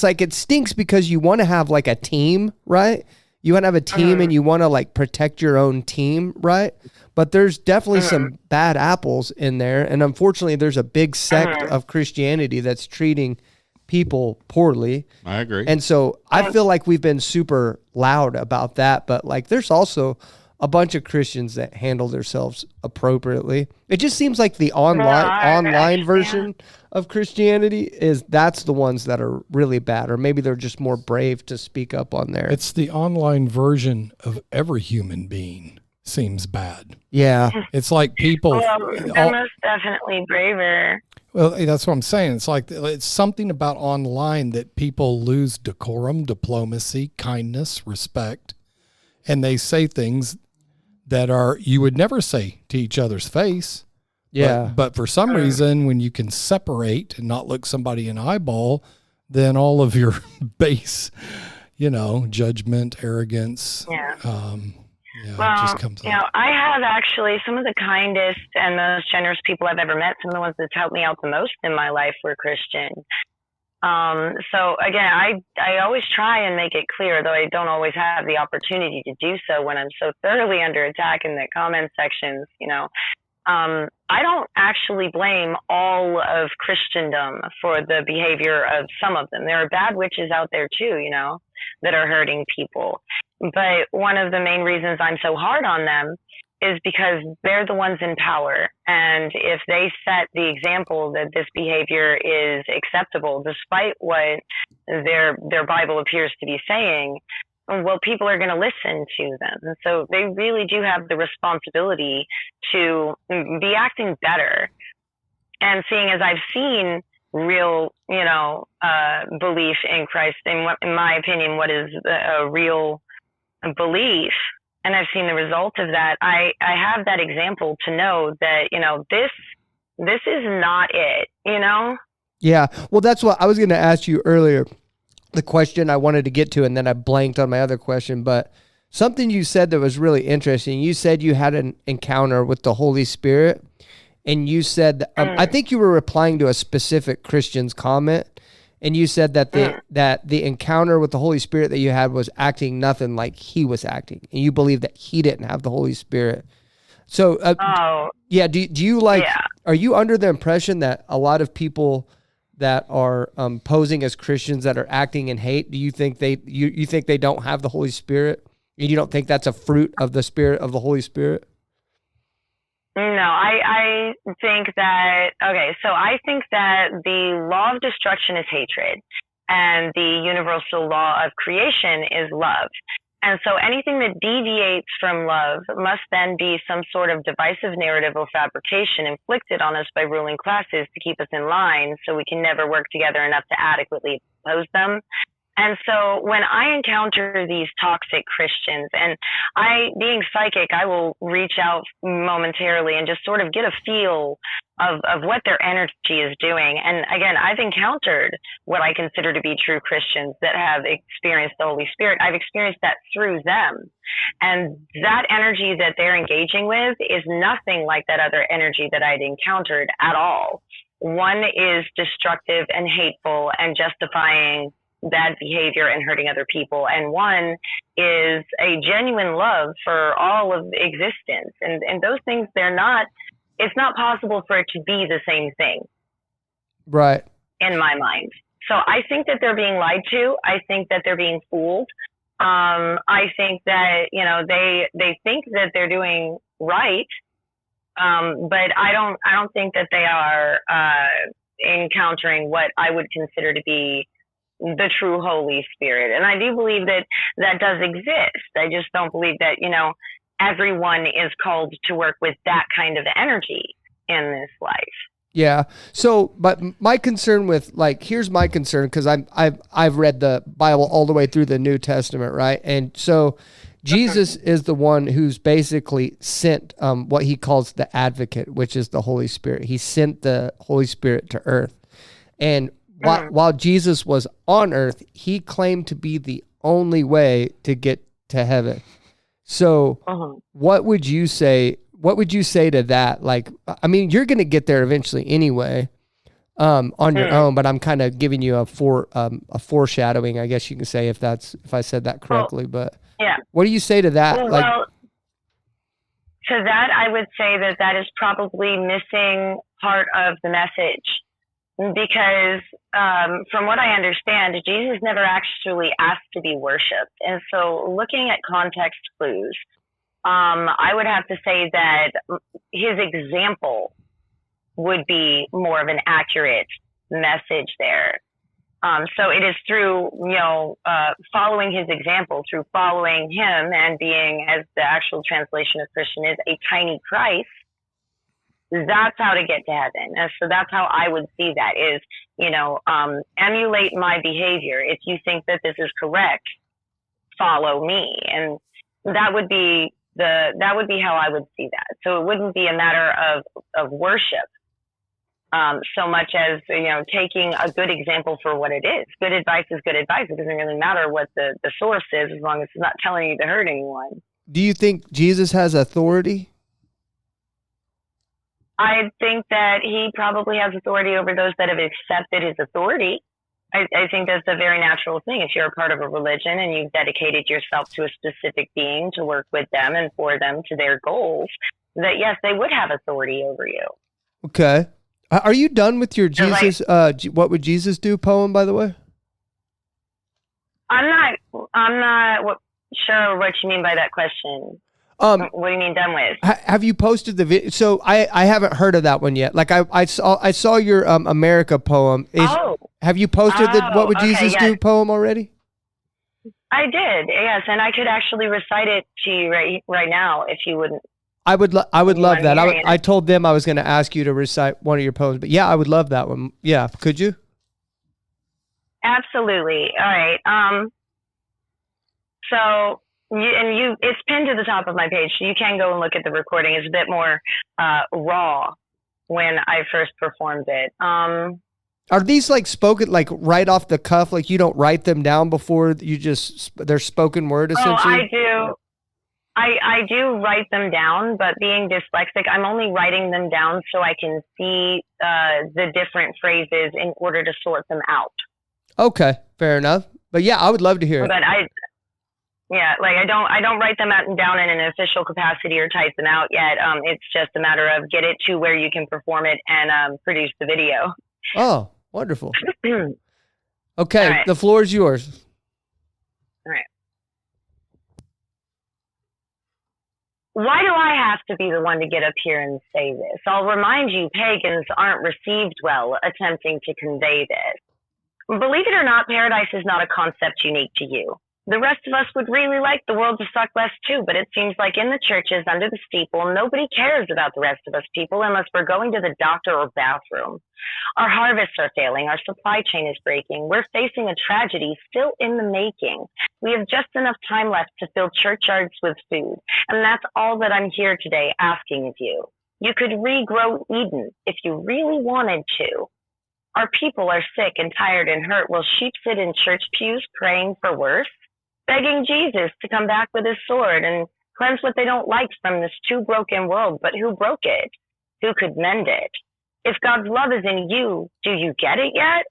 like it stinks, because you want to have like a team, right? You want to have a team and you want to like protect your own team, right? But there's definitely some bad apples in there. And unfortunately, there's a big sect of Christianity that's treating people poorly. I agree. And so I feel like we've been super loud about that. But like, there's also a bunch of Christians that handle themselves appropriately. It just seems like the online version of Christianity that's the ones that are really bad, or maybe they're just more brave to speak up on there. It's the online version of every human being seems bad. Yeah. It's like people. They're most definitely braver. Well, that's what I'm saying. It's like it's something about online that people lose decorum, diplomacy, kindness, respect, and they say things that you would never say to each other's face. Yeah. But for some reason, when you can separate and not look somebody in the eyeball, then all of your base, judgment, arrogance, it just comes out. I have actually some of the kindest and most generous people I've ever met. Some of the ones that's helped me out the most in my life were Christian. So again, I always try and make it clear, though I don't always have the opportunity to do so when I'm so thoroughly under attack in the comment sections, I don't actually blame all of Christendom for the behavior of some of them. There are bad witches out there too, that are hurting people. But one of the main reasons I'm so hard on them is because they're the ones in power. And if they set the example that this behavior is acceptable, despite what their Bible appears to be saying, well, people are going to listen to them. And so they really do have the responsibility to be acting better. And seeing as I've seen real, belief in Christ, in my opinion, what is a real belief, and I've seen the result of that, I have that example to know that, this is not it, Yeah. Well, that's what I was going to ask you earlier. The question I wanted to get to, and then I blanked on my other question, but something you said that was really interesting. You said you had an encounter with the Holy Spirit, and you said, I think you were replying to a specific Christian's comment, and you said that the encounter with the Holy Spirit that you had was acting nothing like he was acting, and you believe that he didn't have the Holy Spirit. So, do you are you under the impression that a lot of people that are posing as Christians that are acting in hate, do you think you think they don't have the Holy Spirit? And you don't think that's a fruit of the Spirit of the Holy Spirit? No, I think that, okay, so I think that the law of destruction is hatred and the universal law of creation is love. And so anything that deviates from love must then be some sort of divisive narrative or fabrication inflicted on us by ruling classes to keep us in line so we can never work together enough to adequately oppose them. And so when I encounter these toxic Christians, and being psychic, I will reach out momentarily and just sort of get a feel of what their energy is doing. And again, I've encountered what I consider to be true Christians that have experienced the Holy Spirit. I've experienced that through them. And that energy that they're engaging with is nothing like that other energy that I'd encountered at all. One is destructive and hateful and justifying bad behavior and hurting other people, and one is a genuine love for all of existence, and those things, it's not possible for it to be the same thing, right, in my mind. So I think that they're being lied to. I think that they're being fooled. I think that they think that they're doing right, but I don't think that they are encountering what I would consider to be the true Holy Spirit. And I do believe that that does exist. I just don't believe that, everyone is called to work with that kind of energy in this life. Yeah. So, but my concern with here's my concern, because I've read the Bible all the way through the New Testament, right? And so Jesus is the one who's basically sent what he calls the advocate, which is the Holy Spirit. He sent the Holy Spirit to earth. And while Jesus was on earth, he claimed to be the only way to get to heaven. So what would you say? What would you say to that? You're going to get there eventually anyway, on your own, but I'm kind of giving you a foreshadowing, I guess you can say, if I said that correctly. But yeah, what do you say to that? Well, to that, I would say that is probably missing part of the message. Because from what I understand, Jesus never actually asked to be worshipped. And so looking at context clues, I would have to say that his example would be more of an accurate message there. So it is through, following his example, through following him and being, as the actual translation of Christian is, a tiny Christ. That's how to get to heaven. And so that's how I would see that is, emulate my behavior. If you think that this is correct, follow me. And that would be how I would see that. So it wouldn't be a matter of worship, so much as, taking a good example for what it is. Good advice is good advice. It doesn't really matter what the source is, as long as it's not telling you to hurt anyone. Do you think Jesus has authority? I think that he probably has authority over those that have accepted his authority. I think that's a very natural thing. If you're a part of a religion and you've dedicated yourself to a specific being to work with them and for them to their goals, that yes, they would have authority over you. Okay. Are you done with your Jesus, what would Jesus do poem, by the way? I'm not sure what you mean by that question. What do you mean done with? Have you posted the video? So I haven't heard of that one yet. I saw your America poem. Have you posted the What Would Jesus Do poem already? I did, yes, and I could actually recite it to you right now if you wouldn't. I would love that. I told them I was going to ask you to recite one of your poems, but yeah, I would love that one. Yeah, could you? Absolutely. All right. So. It's pinned to the top of my page, so you can go and look at the recording. It's a bit more raw when I first performed it. Are these spoken right off the cuff? You don't write them down before they're spoken word essentially? Oh, I do. I do write them down, but being dyslexic, I'm only writing them down so I can see the different phrases in order to sort them out. Okay, fair enough. But yeah, I would love to hear it. But I don't write them down in an official capacity or type them out yet. It's just a matter of get it to where you can perform it and produce the video. Oh, wonderful. Okay, right. The floor is yours. All right. Why do I I have to be the one to get up here and say this. I'll remind you, pagans aren't received well attempting to convey this. Believe it or not, paradise is not a concept unique to you. The rest of us would really like the world to suck less too, but it seems like in the churches under the steeple, nobody cares about the rest of us people unless we're going to the doctor or bathroom. Our harvests are failing. Our supply chain is breaking. We're facing a tragedy still in the making. We have just enough time left to fill churchyards with food. And that's all that I'm here today asking of you. You could regrow Eden if you really wanted to. Our people are sick and tired and hurt. Will sheep sit in church pews praying for worse? Begging Jesus to come back with his sword and cleanse what they don't like from this too broken world. But who broke it? Who could mend it? If God's love is in you, do you get it yet?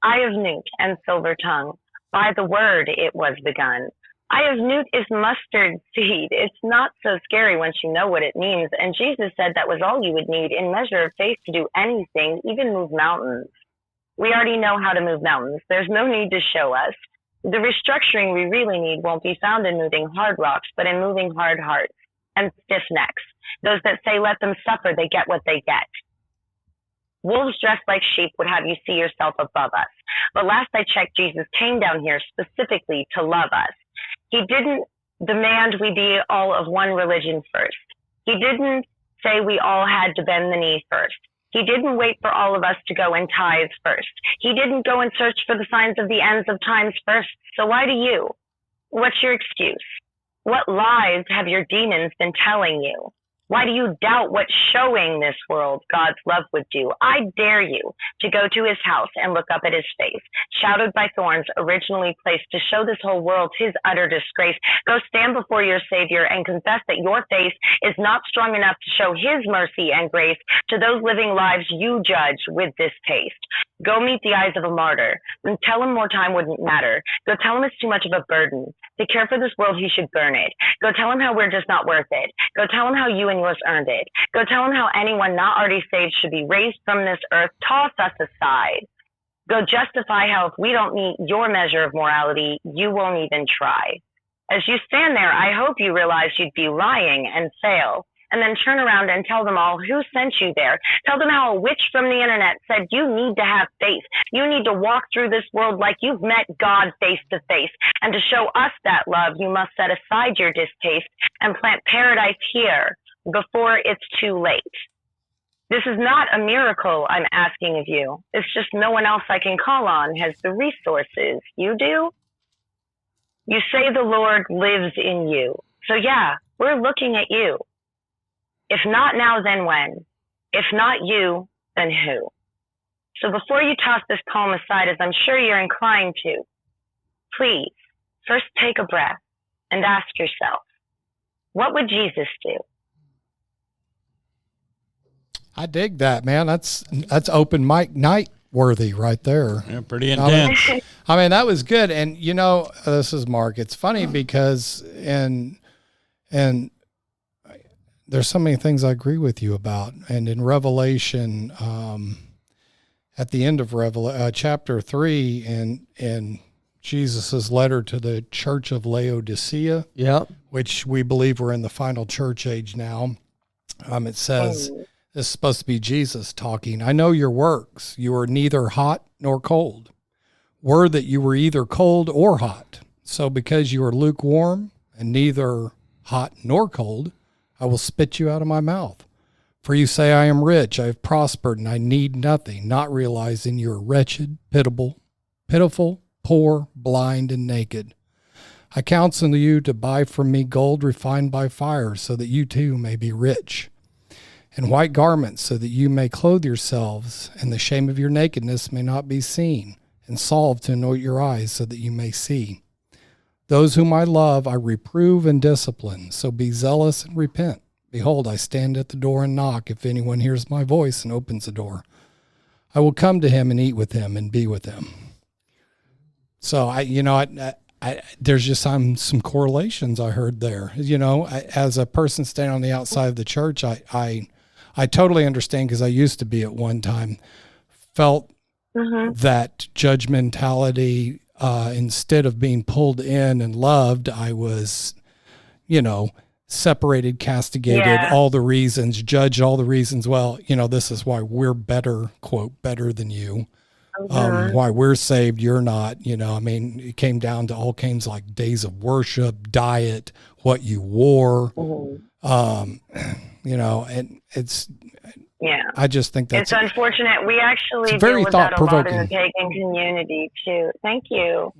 Eye of newt and silver tongue, by the word it was begun. Eye of newt is mustard seed. It's not so scary once you know what it means. And Jesus said that was all you would need in measure of faith to do anything, even move mountains. We already know how to move mountains. There's no need to show us. The restructuring we really need won't be found in moving hard rocks, but in moving hard hearts and stiff necks. Those that say let them suffer, they get what they get. Wolves dressed like sheep would have you see yourself above us. But last I checked, Jesus came down here specifically to love us. He didn't demand we be all of one religion first. He didn't say we all had to bend the knee first. He didn't wait for all of us to go and tithe first. He didn't go and search for the signs of the ends of times first. So why do you? What's your excuse? What lies have your demons been telling you? Why do you doubt what showing this world God's love would do? I dare you to go to his house and look up at his face, shadowed by thorns originally placed to show this whole world his utter disgrace. Go stand before your Savior and confess that your face is not strong enough to show his mercy and grace to those living lives you judge with distaste. Go meet the eyes of a martyr and tell him more time wouldn't matter. Go tell him it's too much of a burden. To care for this world, he should burn it. Go tell him how we're just not worth it. Go tell him how you and yours earned it. Go tell him how anyone not already saved should be raised from this earth. Toss us aside. Go justify how if we don't meet your measure of morality, you won't even try. As you stand there, I hope you realize you'd be lying and fail. And then turn around and tell them all who sent you there. Tell them how a witch from the internet said you need to have faith. You need to walk through this world like you've met God face to face. And to show us that love, you must set aside your distaste and plant paradise here before it's too late. This is not a miracle I'm asking of you. It's just no one else I can call on has the resources. You do? You say the Lord lives in you. So yeah, we're looking at you. If not now, then when? If not you, then who? So before you toss this poem aside, as I'm sure you're inclined to, please first take a breath and ask yourself, what would Jesus do? I dig that, man. That's open mic night worthy right there. Yeah, pretty intense. I mean, that was good. And you know, this is Mark. It's funny because and there's so many things I agree with you about. And in Revelation, at the end of chapter 3, in Jesus's letter to the church of Laodicea, which we believe we're in the final church age now, it says, this is supposed to be Jesus talking. I know your works. You are neither hot nor cold. Were that you were either cold or hot. So because you are lukewarm and neither hot nor cold, I will spit you out of my mouth. For you say, I am rich, I have prospered, and I need nothing, not realizing you are wretched, pitiful, poor, blind, and naked. I counsel you to buy from me gold refined by fire, so that you too may be rich, and white garments, so that you may clothe yourselves, and the shame of your nakedness may not be seen, and salve to anoint your eyes, so that you may see. Those whom I love, I reprove and discipline. So be zealous and repent. Behold, I stand at the door and knock. If anyone hears my voice and opens the door, I will come to him and eat with him and be with him. So there's just some correlations I heard there. You know, as a person standing on the outside of the church, I totally understand, because I used to be at one time, felt that judgmentality. Instead of being pulled in and loved, I was, separated, castigated, all the reasons, judged all the reasons. Well, this is why we're better, quote, better than you. Why we're saved, you're not. It came down to all kinds like days of worship, diet, what you wore. And it's, I just think that's, it's unfortunate. We actually very deal with that a lot thought-provoking in the pagan community too. Thank you.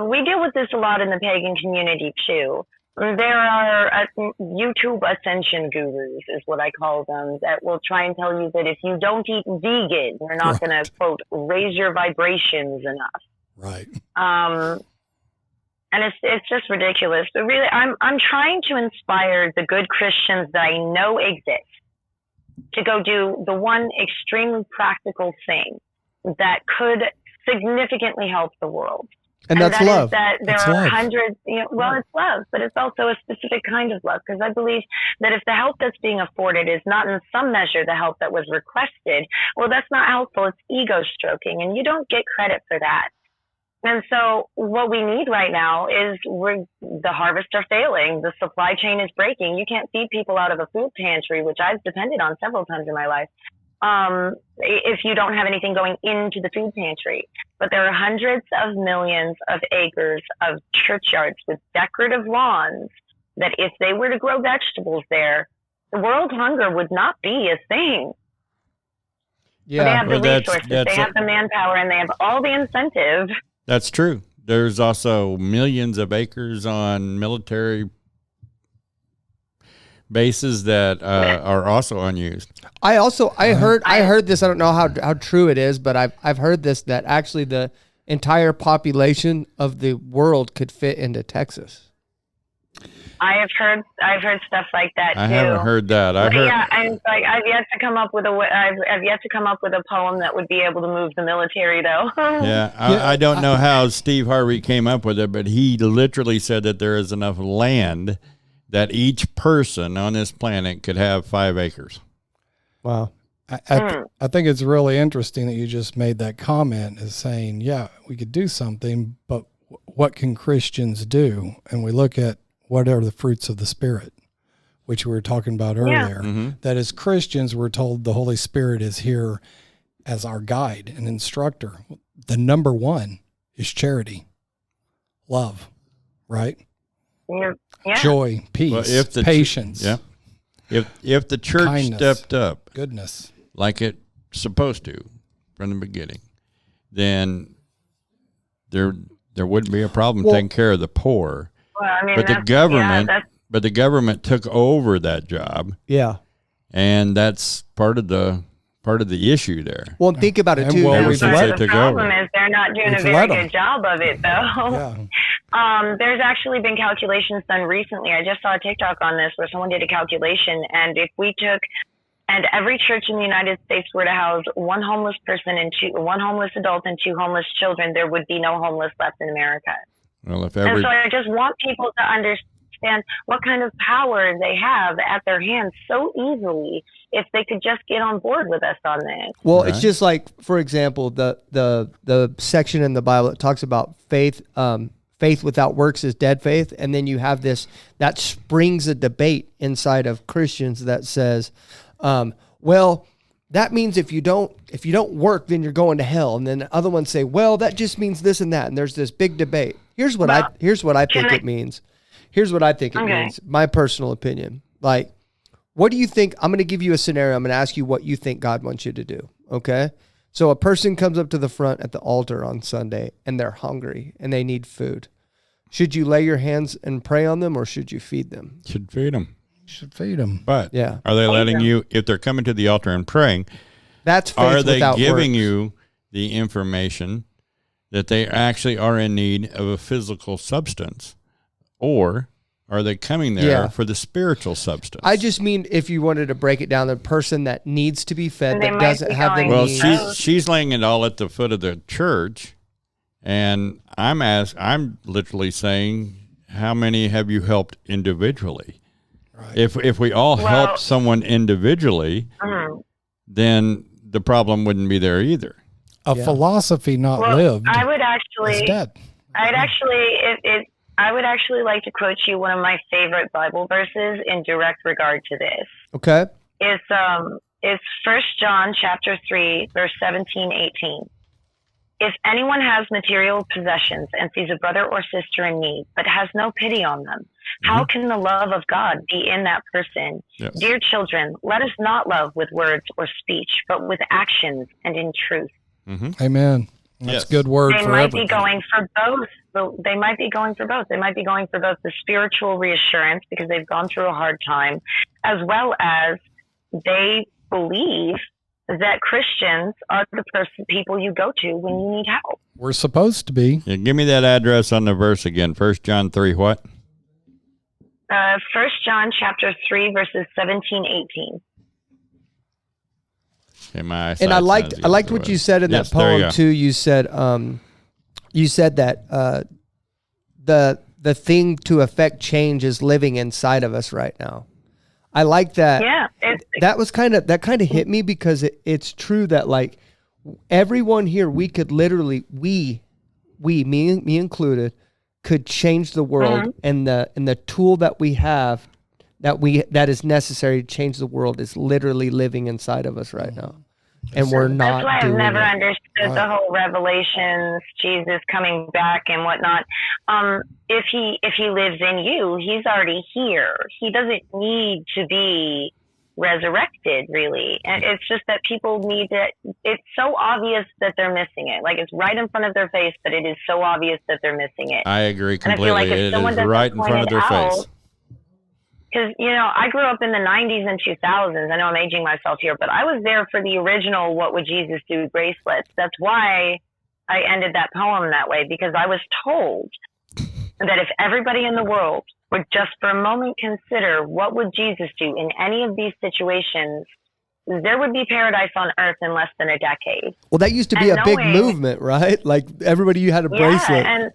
We deal with this a lot in the pagan community too. There are YouTube ascension gurus, is what I call them, that will try and tell you that if you don't eat vegan, you're not going to, quote, raise your vibrations enough. Right. And it's just ridiculous. But really, I'm trying to inspire the good Christians that I know exist to go do the one extremely practical thing that could significantly help the world. And that's that love. Is that there it's are love. hundreds, it's love, but it's also a specific kind of love, because I believe that if the help that's being afforded is not in some measure the help that was requested, well, that's not helpful. It's ego stroking, and you don't get credit for that. And so what we need right now is the harvests are failing. The supply chain is breaking. You can't feed people out of a food pantry, which I've depended on several times in my life, if you don't have anything going into the food pantry. But there are hundreds of millions of acres of churchyards with decorative lawns that if they were to grow vegetables there, the world hunger would not be a thing. Yeah. They have the Well, resources, that's they have the manpower, and they have all the incentive. That's true. There's also millions of acres on military bases that are also unused. I heard this. I don't know how true it is, but I've heard this, that actually the entire population of the world could fit into Texas. I've heard stuff like that too. I haven't heard that. I've yet to come up with a poem that would be able to move the military, though. I don't know how Steve Harvey came up with it, but he literally said that there is enough land that each person on this planet could have 5 acres. Wow. I think it's really interesting that you just made that comment, is saying, we could do something, but what can Christians do? And we look at what are the fruits of the Spirit, which we were talking about earlier. That as Christians, we're told the Holy Spirit is here as our guide and instructor. The number one is charity, love, right? Yeah. Joy, peace, patience. If the church kindness, stepped up, goodness, like it's supposed to from the beginning, then there wouldn't be a problem taking care of the poor. Well, I mean, but the government took over that job. Yeah. And that's part of the issue there. Well, think about it too. The problem is they're not doing a very good job of it, though. There's actually been calculations done recently. I just saw a TikTok on this where someone did a calculation, and if we took and every church in the United States were to house one homeless person and one homeless adult and 2 homeless children, there would be no homeless left in America. Well, and so I just want people to understand what kind of power they have at their hands so easily if they could just get on board with us on this. Well, It's just like, for example, the section in the Bible that talks about faith. Faith without works is dead faith, and then you have this that springs a debate inside of Christians that says, well, that means if you don't work, then you're going to hell. And then the other ones say, well, that just means this and that. And there's this big debate. Here's what I think it means. Here's what I think it means. My personal opinion. Like, what do you think? I'm going to give you a scenario. I'm going to ask you what you think God wants you to do. Okay. So a person comes up to the front at the altar on Sunday and they're hungry and they need food. Should you lay your hands and pray on them, or should you feed them? Should feed them. Should feed them. But are they letting you, if they're coming to the altar and praying, that's faith are they without giving works. you the information that they actually are in need of a physical substance, or are they coming there for the spiritual substance? I just mean, if you wanted to break it down, the person that needs to be fed, that doesn't have the needs. Well, she's laying it all at the foot of the church, and I'm literally saying, how many have you helped individually? Right. If we all helped someone individually, then the problem wouldn't be there either. A philosophy not lived. I would actually, is dead. I'd actually, I would actually like to quote you one of my favorite Bible verses in direct regard to this. Okay. It's 1 John chapter 3, verse 17, 18. If anyone has material possessions and sees a brother or sister in need, but has no pity on them, how can the love of God be in that person? Yes. Dear children, let us not love with words or speech, but with actions and in truth. Amen. That's good word they for might everybody. be going for both. They might be going for both. They might be going for both the spiritual reassurance because they've gone through a hard time, as well as they believe that Christians are the people you go to when you need help. We're supposed to be. Yeah, give me that address on the verse again. 1 John 3 what? 1 John chapter 3, verses 17, 18. Okay, and I liked what you said in that poem too. You said that the thing to affect change is living inside of us right now. I like that. Yeah, that kind of hit me because it's true that like everyone here, we could literally me included, could change the world, and the tool that we have that is necessary to change the world is literally living inside of us right now, and we're not. That's why I've never it. understood the whole Revelations, Jesus coming back and whatnot. If he lives in you, he's already here. He doesn't need to be resurrected, really. And it's just that people need it. It's so obvious that they're missing it. Like, it's right in front of their face, but it is so obvious that they're missing it. I agree completely. And I feel like if someone doesn't right in front of their face. Because, I grew up in the 90s and 2000s. I know I'm aging myself here, but I was there for the original What Would Jesus Do bracelets. That's why I ended that poem that way, because I was told that if everybody in the world would just for a moment consider what would Jesus do in any of these situations, there would be paradise on earth in less than a decade. Well, that used to be a big movement, right? Like everybody, you had a bracelet.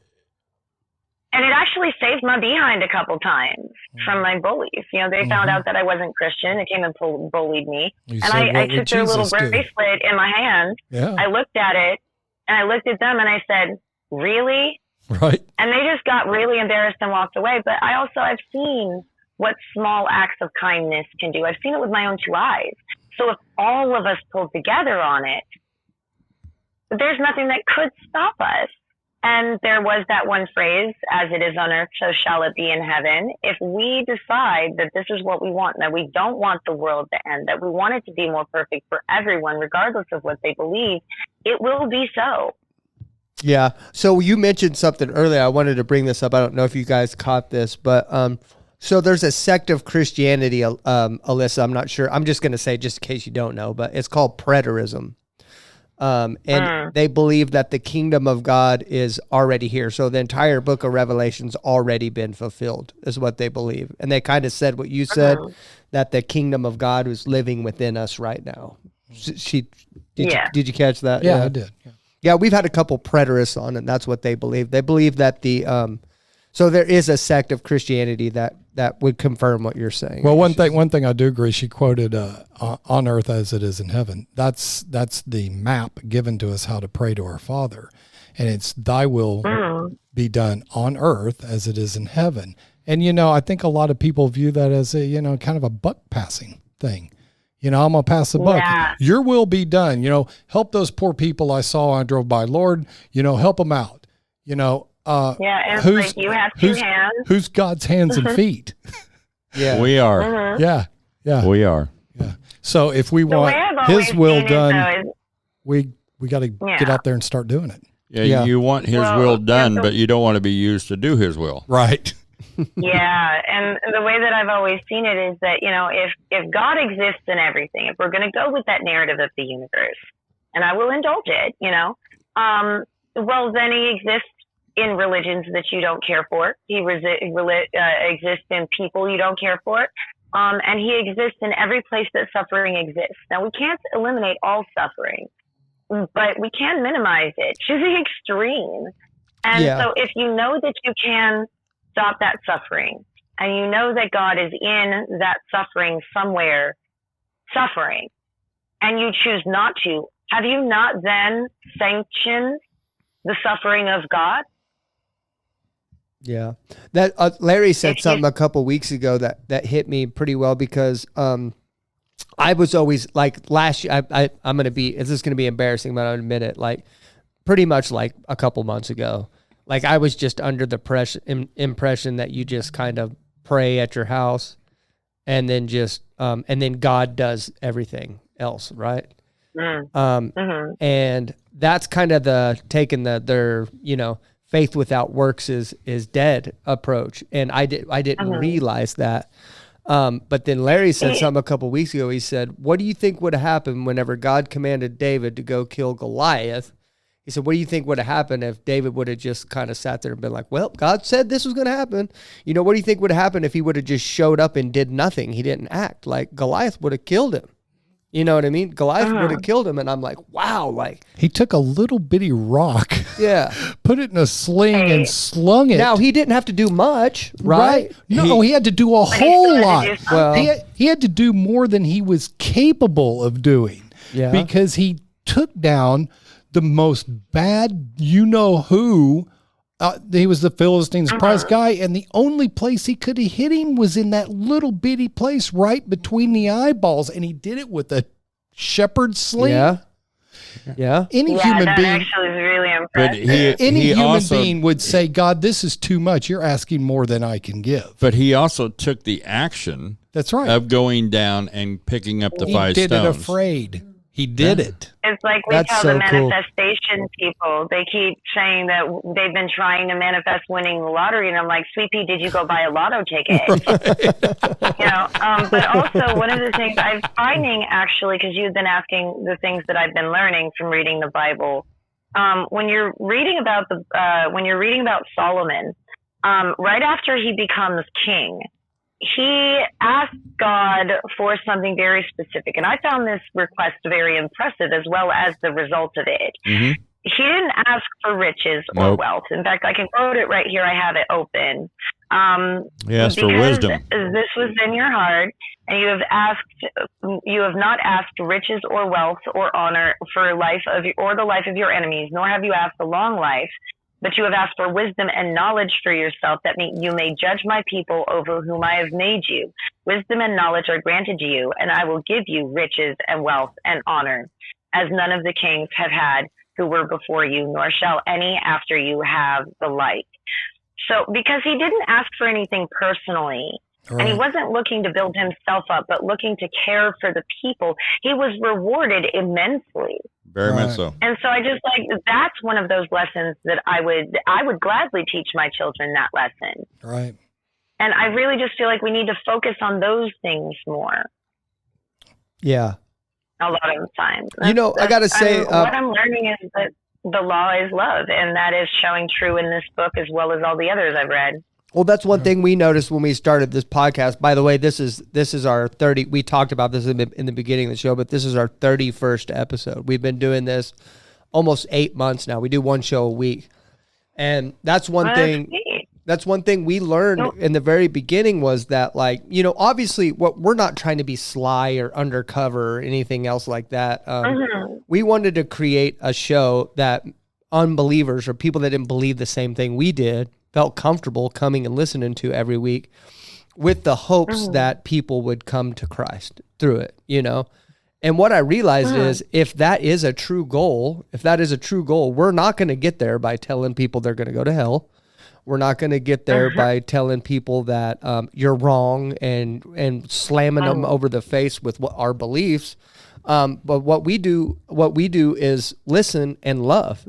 And it actually saved my behind a couple times from my bullies. They found out that I wasn't Christian. It came and bullied me. I took their little bracelet in my hand. Yeah. I looked at it, and I looked at them, and I said, really? Right. And they just got really embarrassed and walked away. But I've seen what small acts of kindness can do. I've seen it with my own two eyes. So if all of us pulled together on it, there's nothing that could stop us. And there was that one phrase, as it is on earth, so shall it be in heaven. If we decide that this is what we want, that we don't want the world to end, that we want it to be more perfect for everyone, regardless of what they believe, it will be so. Yeah. So you mentioned something earlier. I wanted to bring this up. I don't know if you guys caught this, but so there's a sect of Christianity, Alyssa, I'm not sure. I'm just going to say, just in case you don't know, but it's called preterism. And they believe that the kingdom of God is already here. So the entire book of Revelation's already been fulfilled, is what they believe. And they kind of said what you said, that the kingdom of God was living within us right now. Did you catch that? Yeah, I did. Yeah, we've had a couple preterists on, and that's what they believe. They believe that so there is a sect of Christianity that would confirm what you're saying. Well, one thing I do agree. She quoted "on earth as it is in heaven." That's the map given to us how to pray to our Father, and it's "Thy will be done on earth as it is in heaven." And I think a lot of people view that as a kind of a buck passing thing. I'm gonna pass the buck. Yeah. Your will be done. Help those poor people I saw when I drove by. Lord, help them out. And like you have two hands. Who's God's hands and feet? Yeah, we are. Yeah, we are. Yeah. So if we want His will done, we got to get out there and start doing it. Yeah, you want His will done, but you don't want to be used to do His will. Right. Yeah, and the way that I've always seen it is that if God exists in everything, if we're going to go with that narrative of the universe, and I will indulge it, well then He exists in religions that you don't care for. He exists in people you don't care for. And He exists in every place that suffering exists. Now, we can't eliminate all suffering, but we can minimize it to the extreme. And so if you know that you can stop that suffering, and you know that God is in that suffering somewhere, and you choose not to, have you not then sanctioned the suffering of God? Yeah. That Larry said something a couple weeks ago that hit me pretty well because I was always like last year. I'm gonna be. This is gonna be embarrassing, but I'll admit it. Like pretty much like a couple months ago, like I was just under the impression that you just kind of pray at your house, and then just and then God does everything else, right? And that's kind of the taking their faith without works is dead approach, and I didn't realize that. But then Larry said something a couple weeks ago. He said, "What do you think would have happened whenever God commanded David to go kill Goliath?" He said, "What do you think would have happened if David would have just kind of sat there and been like, well, God said this was going to happen. What do you think would have happened if he would have just showed up and did nothing? He didn't act. Like Goliath would have killed him. You know what I mean? Goliath would have killed him." And I'm like, wow, like he took a little bitty rock, yeah, put it in a sling and slung it. Now he didn't have to do much, right? No, he had to do a whole lot. Well, he had to do more than he was capable of doing. Yeah. Because he took down the most bad who. He was the Philistines' prize guy, and the only place he could have hit him was in that little bitty place right between the eyeballs, and he did it with a shepherd's sling. Yeah. Any human being actually is really impressive. Any human being would say, "God, this is too much. You're asking more than I can give." But he also took the action. That's right. Of going down and picking up the 5 stones. He did it afraid. He did it. It's like we tell the manifestation people. They keep saying that they've been trying to manifest winning the lottery, and I'm like, "Sweet pea, did you go buy a lotto ticket?" But also one of the things I'm finding, actually, because you've been asking the things that I've been learning from reading the Bible, when you're reading about Solomon, right after he becomes king, he asked God for something very specific. And I found this request very impressive, as well as the result of it. Mm-hmm. He didn't ask for riches or wealth. In fact, I can quote it right here. I have it open. He asked for wisdom. This was in your heart, and you have not asked riches or wealth or honor for the life of your enemies, nor have you asked a long life. But you have asked for wisdom and knowledge for yourself, that you may judge my people over whom I have made you. Wisdom and knowledge are granted you, and I will give you riches and wealth and honor, as none of the kings have had who were before you, nor shall any after you have the like. So, because he didn't ask for anything personally, and he wasn't looking to build himself up, but looking to care for the people, he was rewarded immensely. Very much so. And so I just that's one of those lessons that I would gladly teach my children, that lesson. Right. And I really just feel like we need to focus on those things more. Yeah. A lot of times. I got to say, what I'm learning is that the law is love, and that is showing true in this book as well as all the others I've read. Well, that's one thing we noticed when we started this podcast. By the way, this is our 30. We talked about this in the beginning of the show, but this is our 31st episode. We've been doing this almost 8 months now. We do one show a week, and that's one thing. That's one thing we learned in the very beginning was that, obviously, we're not trying to be sly or undercover or anything else like that. We wanted to create a show that unbelievers or people that didn't believe the same thing we did felt comfortable coming and listening to every week, with the hopes that people would come to Christ through it, And what I realized is if that is a true goal, we're not going to get there by telling people they're going to go to hell. We're not going to get there by telling people that you're wrong and slamming them over the face with our beliefs. But what we do is listen and love,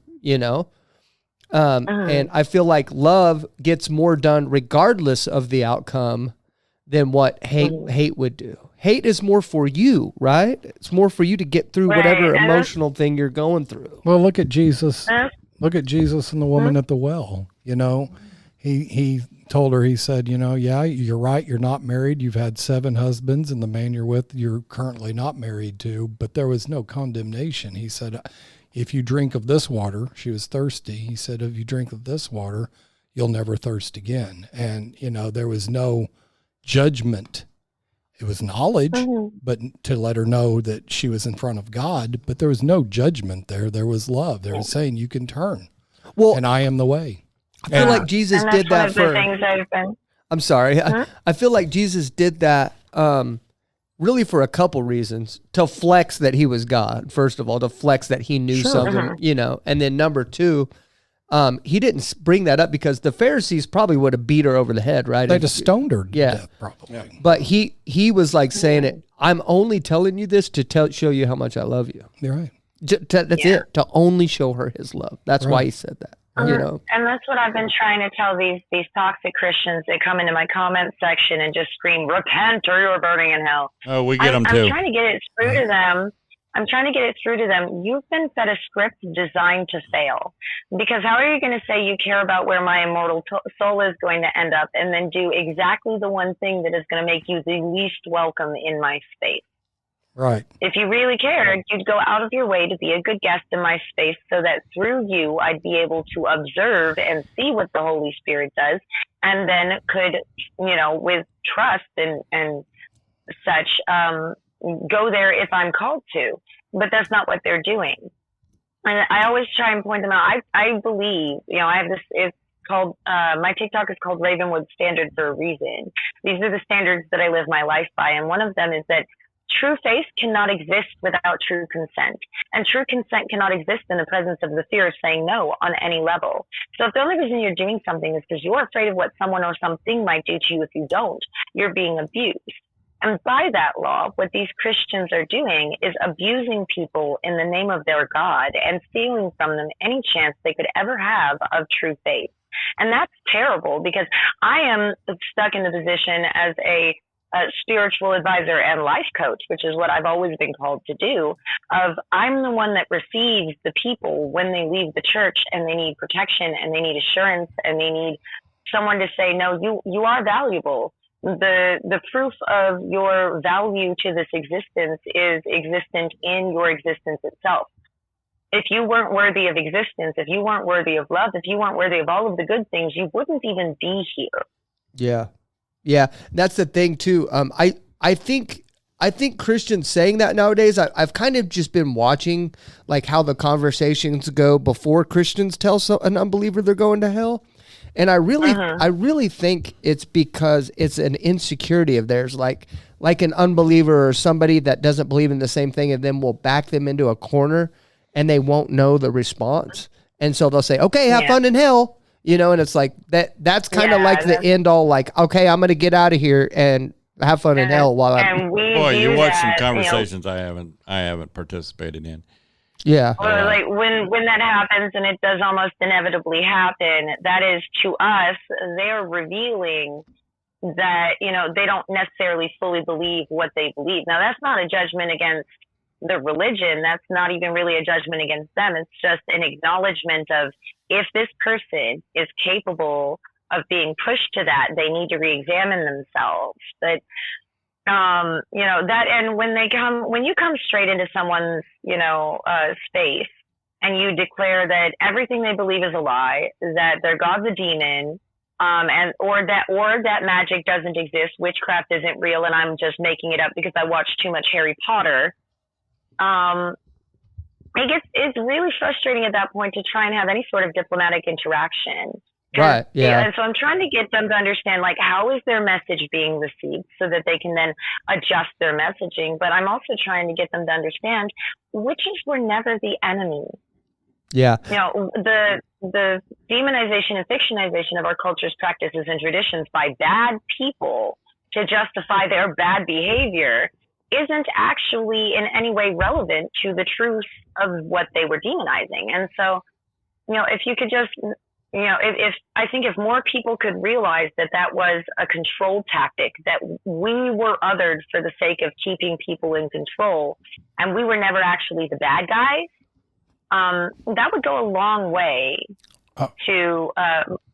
And I feel like love gets more done regardless of the outcome than what hate would do. Hate is more for you, right? It's more for you to get through whatever emotional thing you're going through. Well, look at Jesus. Look at Jesus and the woman at the well. He told her, he said, yeah, you're right. You're not married. You've had 7 husbands, and the man you're with, you're currently not married to, but there was no condemnation. He said, if you drink of this water, she was thirsty. He said, if you drink of this water, you'll never thirst again. And, there was no judgment. It was knowledge, but to let her know that she was in front of God, but there was no judgment there. There was love. They were saying you can turn. Well, and I am the way. I feel like Jesus did that for. Things I've been. I'm sorry. I feel like Jesus did that really for a couple reasons. To flex that he was God, first of all, to flex that he knew something, you know. And then number two, he didn't bring that up because the Pharisees probably would have beat her over the head, right? They'd have stoned her to death, probably. Yeah. But he was like saying it, I'm only telling you this to show you how much I love you. You're right. That's it. To only show her his love. That's why he said that. You know, and that's what I've been trying to tell these toxic Christians that come into my comment section and just scream, "Repent, or you're burning in hell." Oh, we get them too. I'm trying to get it through to them. You've been fed a script designed to fail. Because how are you going to say you care about where my immortal soul is going to end up, and then do exactly the one thing that is going to make you the least welcome in my space? Right. If you really cared, you'd go out of your way to be a good guest in my space so that through you, I'd be able to observe and see what the Holy Spirit does, and then could, you know, with trust and such, go there if I'm called to. But that's not what they're doing. And I always try and point them out. I believe, you know, I have this, it's called, my TikTok is called Ravenwood Standard for a reason. These are the standards that I live my life by. And one of them is that true faith cannot exist without true consent. And true consent cannot exist in the presence of the fear of saying no on any level. So if the only reason you're doing something is because you're afraid of what someone or something might do to you if you don't, you're being abused. And by that law, what these Christians are doing is abusing people in the name of their God and stealing from them any chance they could ever have of true faith. And that's terrible, because I am stuck in the position as a spiritual advisor and life coach, which is what I've always been called to do, of I'm the one that receives the people when they leave the church and they need protection and they need assurance and they need someone to say, no, you are valuable. The proof of your value to this existence is existent in your existence itself. If you weren't worthy of existence, if you weren't worthy of love, if you weren't worthy of all of the good things, you wouldn't even be here. Yeah. Yeah, that's the thing too. I think Christians saying that nowadays, I've kind of just been watching like how the conversations go before Christians tell an unbeliever they're going to hell. And I really think it's because it's an insecurity of theirs, like an unbeliever or somebody that doesn't believe in the same thing, and then will back them into a corner and they won't know the response. And so they'll say, okay, have fun in hell. You know, and it's like that's kind of like the end all, like, okay, I'm going to get out of here and have fun in hell while I'm. Boy, you watch some conversations I haven't participated in. Yeah. Well, like when that happens, and it does almost inevitably happen, that is, to us, they're revealing that, you know, they don't necessarily fully believe what they believe. Now, that's not a judgment against the religion. That's not even really a judgment against them. It's just an acknowledgement of, if this person is capable of being pushed to that, they need to re-examine themselves. But, you know, that, and when you come straight into someone's, you know, space, and you declare that everything they believe is a lie, that their God's a demon, or that magic doesn't exist, witchcraft isn't real, and I'm just making it up because I watched too much Harry Potter. It's really frustrating at that point to try and have any sort of diplomatic interaction. Right. Yeah. And so I'm trying to get them to understand, like, how is their message being received so that they can then adjust their messaging. But I'm also trying to get them to understand witches were never the enemy. Yeah. You know, the demonization and fictionization of our culture's practices and traditions by bad people to justify their bad behavior isn't actually in any way relevant to the truth of what they were demonizing. And so, you know, if you could just, you know, if more people could realize that that was a control tactic, that we were othered for the sake of keeping people in control, and we were never actually the bad guys, that would go a long way to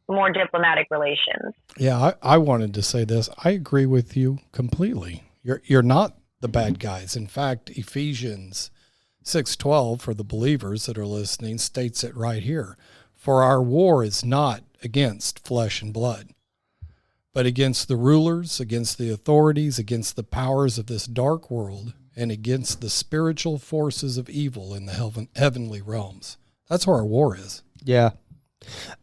more diplomatic relations. Yeah, I wanted to say this. I agree with you completely. You're not the bad guys. In fact, Ephesians 6:12, for the believers that are listening, states it right here. For our war is not against flesh and blood, but against the rulers, against the authorities, against the powers of this dark world, and against the spiritual forces of evil in the heavenly realms. That's where our war is. Yeah.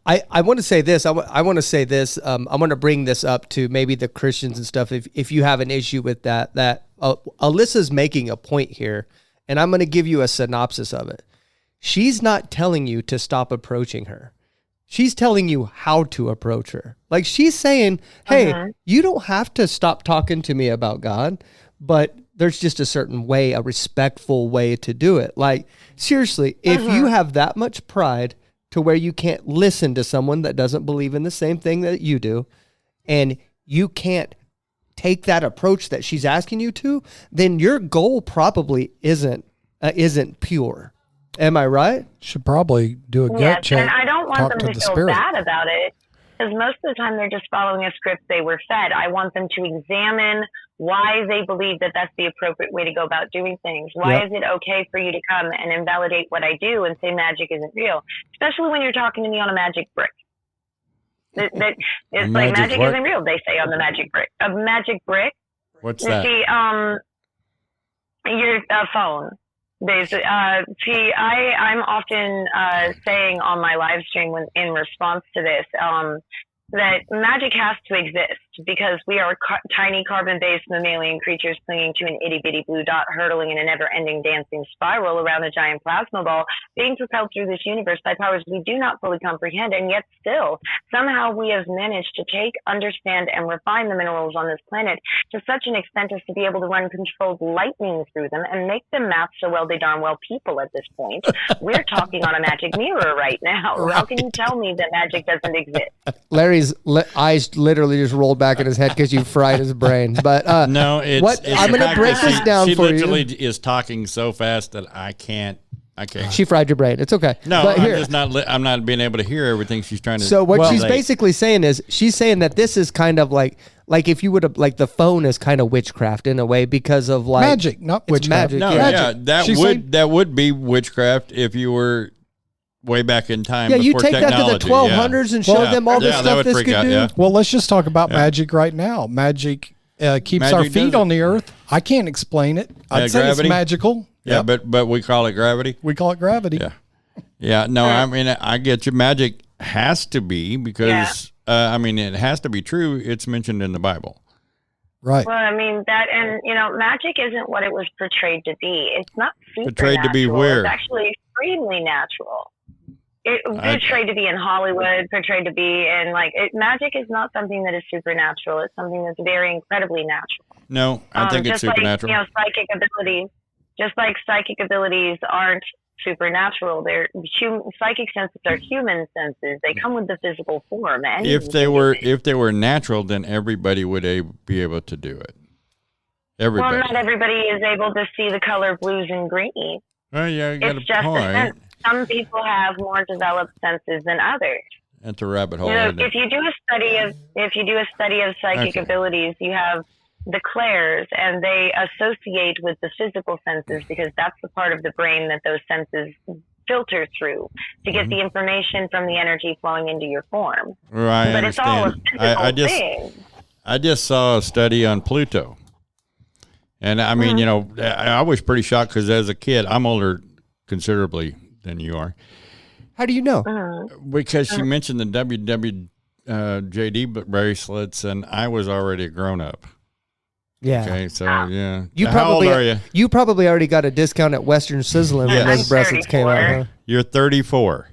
I want to say this. I want to say this. I want to bring this up to maybe the Christians and stuff. If you have an issue with that Alyssa's making a point here, and I'm going to give you a synopsis of it. She's not telling you to stop approaching her. She's telling you how to approach her. Like she's saying, hey, you don't have to stop talking to me about God, but there's just a certain way, a respectful way to do it. Like seriously, if you have that much pride to where you can't listen to someone that doesn't believe in the same thing that you do, and you can't take that approach that she's asking you to, then your goal probably isn't pure. Am I right? Should probably do a gut check. And I don't want them to feel spirit. bad about it, because most of the time they're just following a script they were fed. I want them to examine why they believe that that's the appropriate way to go about doing things. Why is it okay for you to come and invalidate what I do and say magic isn't real? Especially when you're talking to me on a magic brick. It's like magic isn't real, they say on the magic brick. A magic brick? What's that? See, your phone. I'm often saying on my live stream in response to this that magic has to exist because we are tiny carbon-based mammalian creatures clinging to an itty-bitty blue dot, hurtling in a never-ending dancing spiral around a giant plasma ball, being propelled through this universe by powers we do not fully comprehend, and yet still, somehow we have managed to take, understand, and refine the minerals on this planet to such an extent as to be able to run controlled lightning through them and make them math so well they darn well people at this point. We're talking on a magic mirror right now. Right. How can you tell me that magic doesn't exist? Larry's eyes literally just rolled back in his head because you fried his brain. But no, I'm going to break this down for you. She literally is talking so fast that I can't. She fried your brain. It's okay. No, but I'm not being able to hear everything she's trying to. So what she's basically saying is she's saying that this is kind of like if you would have the phone is kind of witchcraft in a way because of magic, not witchcraft. Magic. No, magic. That would be witchcraft if you were way back in time. Yeah, before you take technology. that to the 1200s and show them all the stuff this could do. Yeah. Well, let's just talk about magic right now. Magic keeps our feet on the earth. I can't explain it. I'd say it's magical. Yeah, but we call it gravity. We call it gravity. Yeah. Yeah, no, I mean, I get you. Magic has to be because, it has to be true. It's mentioned in the Bible. Right. Well, I mean, magic isn't what it was portrayed to be. It's not portrayed to be where? It's actually extremely natural. Portrayed to be in Hollywood, portrayed to be in magic is not something that is supernatural. It's something that's very incredibly natural. No, I think it's supernatural. Psychic abilities, just like psychic abilities aren't supernatural. They're psychic senses are human senses. They come with the physical form. If they were natural, then everybody would be able to do it. Everybody. Well, not everybody is able to see the color blues and greens. Well, yeah, you got it's just a sense. Some people have more developed senses than others. That's a rabbit hole. If you do a study of psychic abilities, you have the clairs, and they associate with the physical senses because that's the part of the brain that those senses filter through to get the information from the energy flowing into your form. Right, but it's all a physical thing. I just saw a study on Pluto. And I mean, I was pretty shocked because as a kid, I'm older considerably than you are. How do you know? Because she mentioned the WWJD bracelets, and I was already a grown up. Yeah. Okay, so yeah. How old are you? You probably already got a discount at Western Sizzling when those bracelets came out. Huh? You're 34.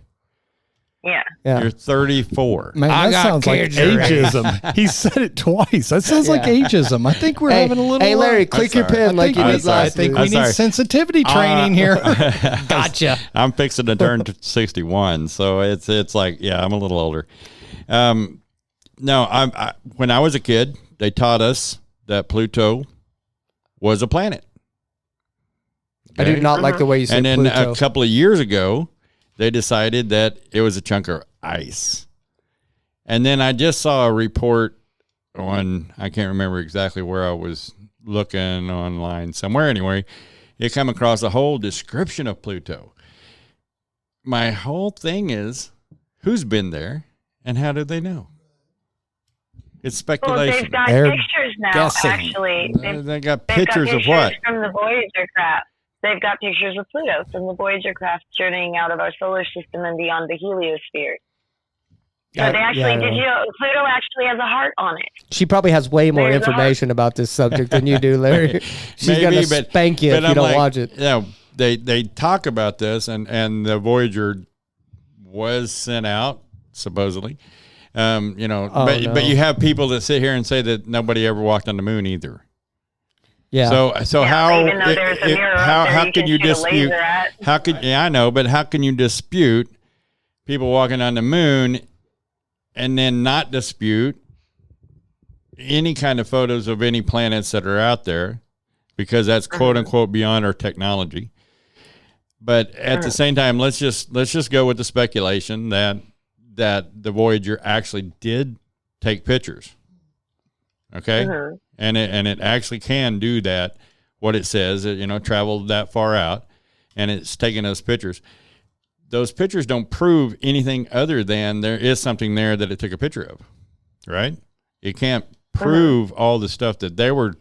Yeah. You're 34. Man, that sounds like ageism. He said it twice. That sounds like ageism. I think we're having a little. Hey, Larry, click your pen like you did last week. I think we need sensitivity training here. Gotcha. I'm fixing to turn 61, so it's like, I'm a little older. No, when I was a kid, they taught us that Pluto was a planet. Okay? I do not like the way you say Pluto. And then a couple of years ago, they decided that it was a chunk of ice. And then I just saw a report on, I can't remember exactly where I was looking online somewhere. Anyway, it came across a whole description of Pluto. My whole thing is, who's been there and how did they know? It's speculation. Well, they've got pictures now, guessing. Actually. They got pictures of what? From the Voyager craft. They've got pictures of Pluto from the Voyager craft journeying out of our solar system and beyond the heliosphere. So they actually Pluto actually has a heart on it. She probably has way more information about this subject than you do, Larry. She's gonna spank you if you don't watch it. Yeah, they talk about this, and the Voyager was sent out supposedly. But you have people that sit here and say that nobody ever walked on the moon either. Yeah. So how can you dispute? I know, but how can you dispute people walking on the moon and then not dispute any kind of photos of any planets that are out there, because that's quote unquote beyond our technology. But at the same time, let's just go with the speculation that the Voyager actually did take pictures. Okay. And it actually can do that. What it says, traveled that far out, and it's taking those pictures. Those pictures don't prove anything other than there is something there that it took a picture of, right? It can't prove all the stuff that they were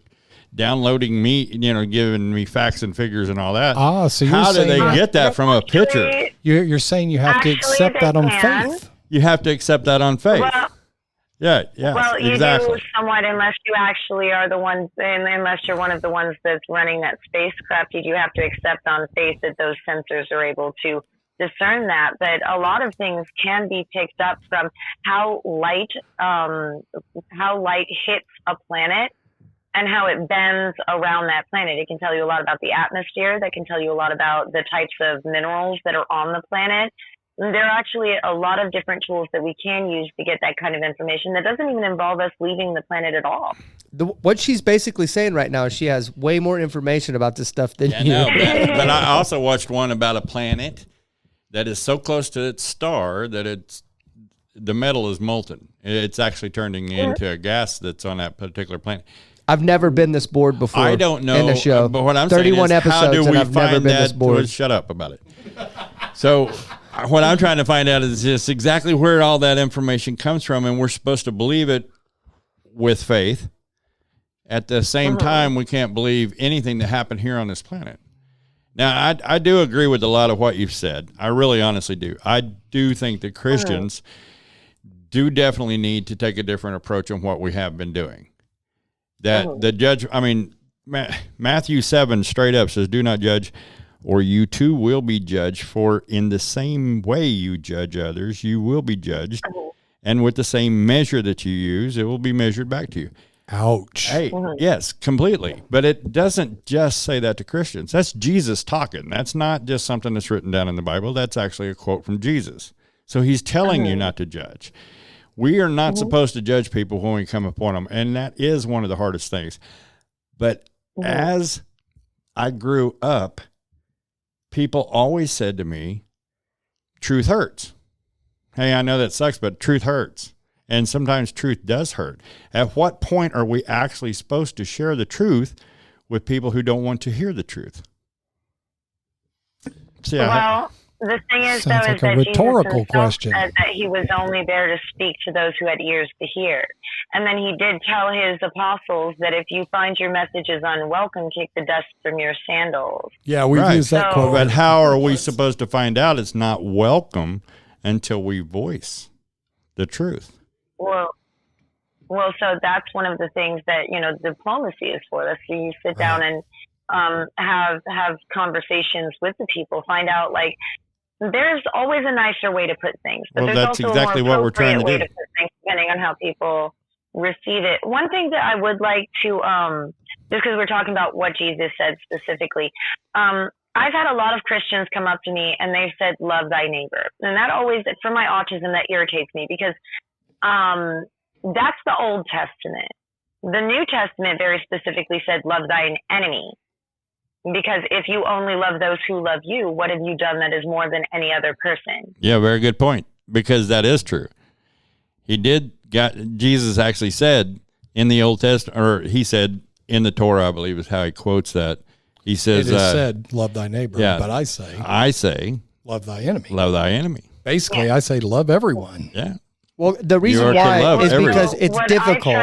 downloading me, giving me facts and figures and all that. So how do they get that from a picture? You're saying you have to accept that on faith. You have to accept that on faith. Well, yeah, well, you exactly. do somewhat, unless you actually are the ones, and unless you're one of the ones that's running that spacecraft, you do have to accept on faith that those sensors are able to discern that. But a lot of things can be picked up from how light hits a planet and how it bends around that planet. It can tell you a lot about the atmosphere. That can tell you a lot about the types of minerals that are on the planet. There are actually a lot of different tools that we can use to get that kind of information that doesn't even involve us leaving the planet at all. What she's basically saying right now is she has way more information about this stuff than you. No, but I also watched one about a planet that is so close to its star that the metal is molten. It's actually turning into a gas that's on that particular planet. I've never been this bored before. I don't know in a show. But what I'm 31 saying is, episodes, how do we and I've never find been that? this bored. Shut up about it. So what I'm trying to find out is just exactly where all that information comes from, and we're supposed to believe it with faith. At the same time, we can't believe anything that happened here on this planet. Now, I do agree with a lot of what you've said. I really honestly do. I do think that Christians do definitely need to take a different approach on what we have been doing. That the judge, Matthew 7 straight up says, do not judge, or you too will be judged. For in the same way you judge others, you will be judged. And with the same measure that you use, it will be measured back to you. Ouch. Hey, yes, completely. But it doesn't just say that to Christians. That's Jesus talking. That's not just something that's written down in the Bible. That's actually a quote from Jesus. So he's telling you not to judge. We are not supposed to judge people when we come upon them, and that is one of the hardest things. But as I grew up, people always said to me, truth hurts. Hey, I know that sucks, but truth hurts. And sometimes truth does hurt. At what point are we actually supposed to share the truth with people who don't want to hear the truth? So, well, the thing is, sounds though, like is a that rhetorical Jesus question. said that he was only there to speak to those who had ears to hear. And then he did tell his apostles that if you find your messages unwelcome, kick the dust from your sandals. Yeah, we've used that quote. But how are we supposed to find out it's not welcome until we voice the truth? Well, so that's one of the things that, diplomacy is for. That's where you sit down and have conversations with the people, find out, like, there's always a nicer way to put things. But there's that's also exactly a more what we're trying to way do. to put things, depending on how people receive it. One thing that I would like to, just because we're talking about what Jesus said specifically, I've had a lot of Christians come up to me and they've said, love thy neighbor. And that always, for my autism, that irritates me because that's the Old Testament. The New Testament very specifically said, love thine enemy. Because if you only love those who love you, what have you done that is more than any other person? Yeah, very good point, because that is true. Jesus actually said in the Old Testament, or he said in the Torah, I believe is how he quotes that. He says, it is said, love thy neighbor, but I say, love thy enemy. Love thy enemy. Basically, I say, love everyone. Yeah. Well, the reason why is because it's What difficult.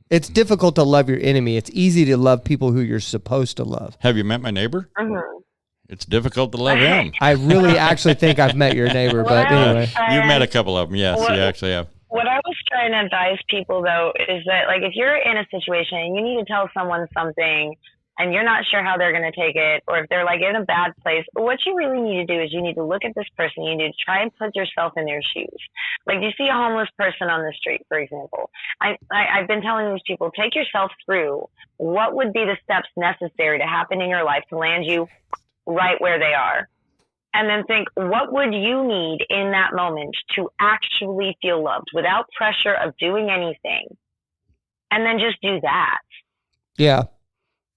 It's difficult to love your enemy. It's easy to love people who you're supposed to love. Have you met my neighbor? It's difficult to love him. I really actually think I've met your neighbor, but anyway. You've met a couple of them. Yes, you actually have. What I was trying to advise people, though, is that, like, if you're in a situation and you need to tell someone something and you're not sure how they're going to take it, or if they're, like, in a bad place, what you really need to do is you need to look at this person. You need to try and put yourself in their shoes. Like, you see a homeless person on the street, for example. I've been telling these people, take yourself through what would be the steps necessary to happen in your life to land you right where they are. And then think, what would you need in that moment to actually feel loved without pressure of doing anything? And then just do that. Yeah.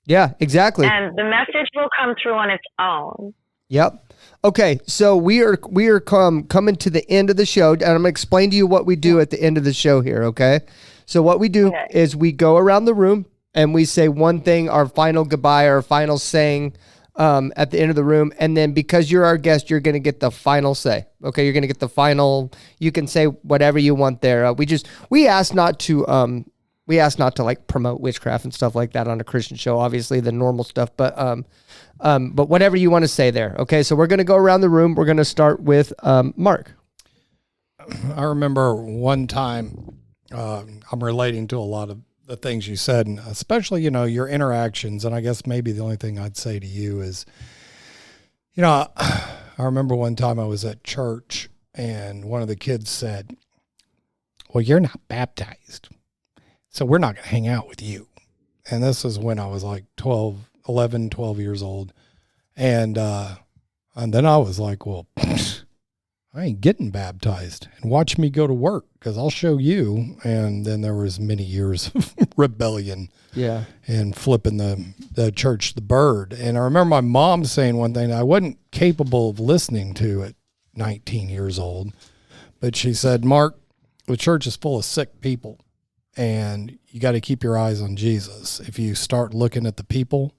Yeah, exactly. And the message will come through on its own. Yep. Okay, so we are coming to the end of the show, and I'm going to explain to you what we do at the end of the show here, okay? So what we do is we go around the room, and we say one thing, our final goodbye, our final saying, at the end of the room, and then because you're our guest, you're going to get the final say. Okay, you're going to get the final. You can say whatever you want there. We ask not to like promote witchcraft and stuff like that on a Christian show. Obviously, the normal stuff, but whatever you want to say there. Okay, so we're going to go around the room. We're going to start with Mark. I remember one time. I'm relating to a lot of the things you said, and especially, your interactions. And I guess maybe the only thing I'd say to you is, I remember one time I was at church and one of the kids said, well, you're not baptized, so we're not going to hang out with you. And this is when I was like 12 years old. And then I was like, well, I ain't getting baptized, and watch me go to work because I'll show you. And then there was many years of rebellion, and flipping the church the bird. And I remember my mom saying one thing that I wasn't capable of listening to at 19 years old, but she said, Mark, the church is full of sick people, and you got to keep your eyes on Jesus. If you start looking at the people,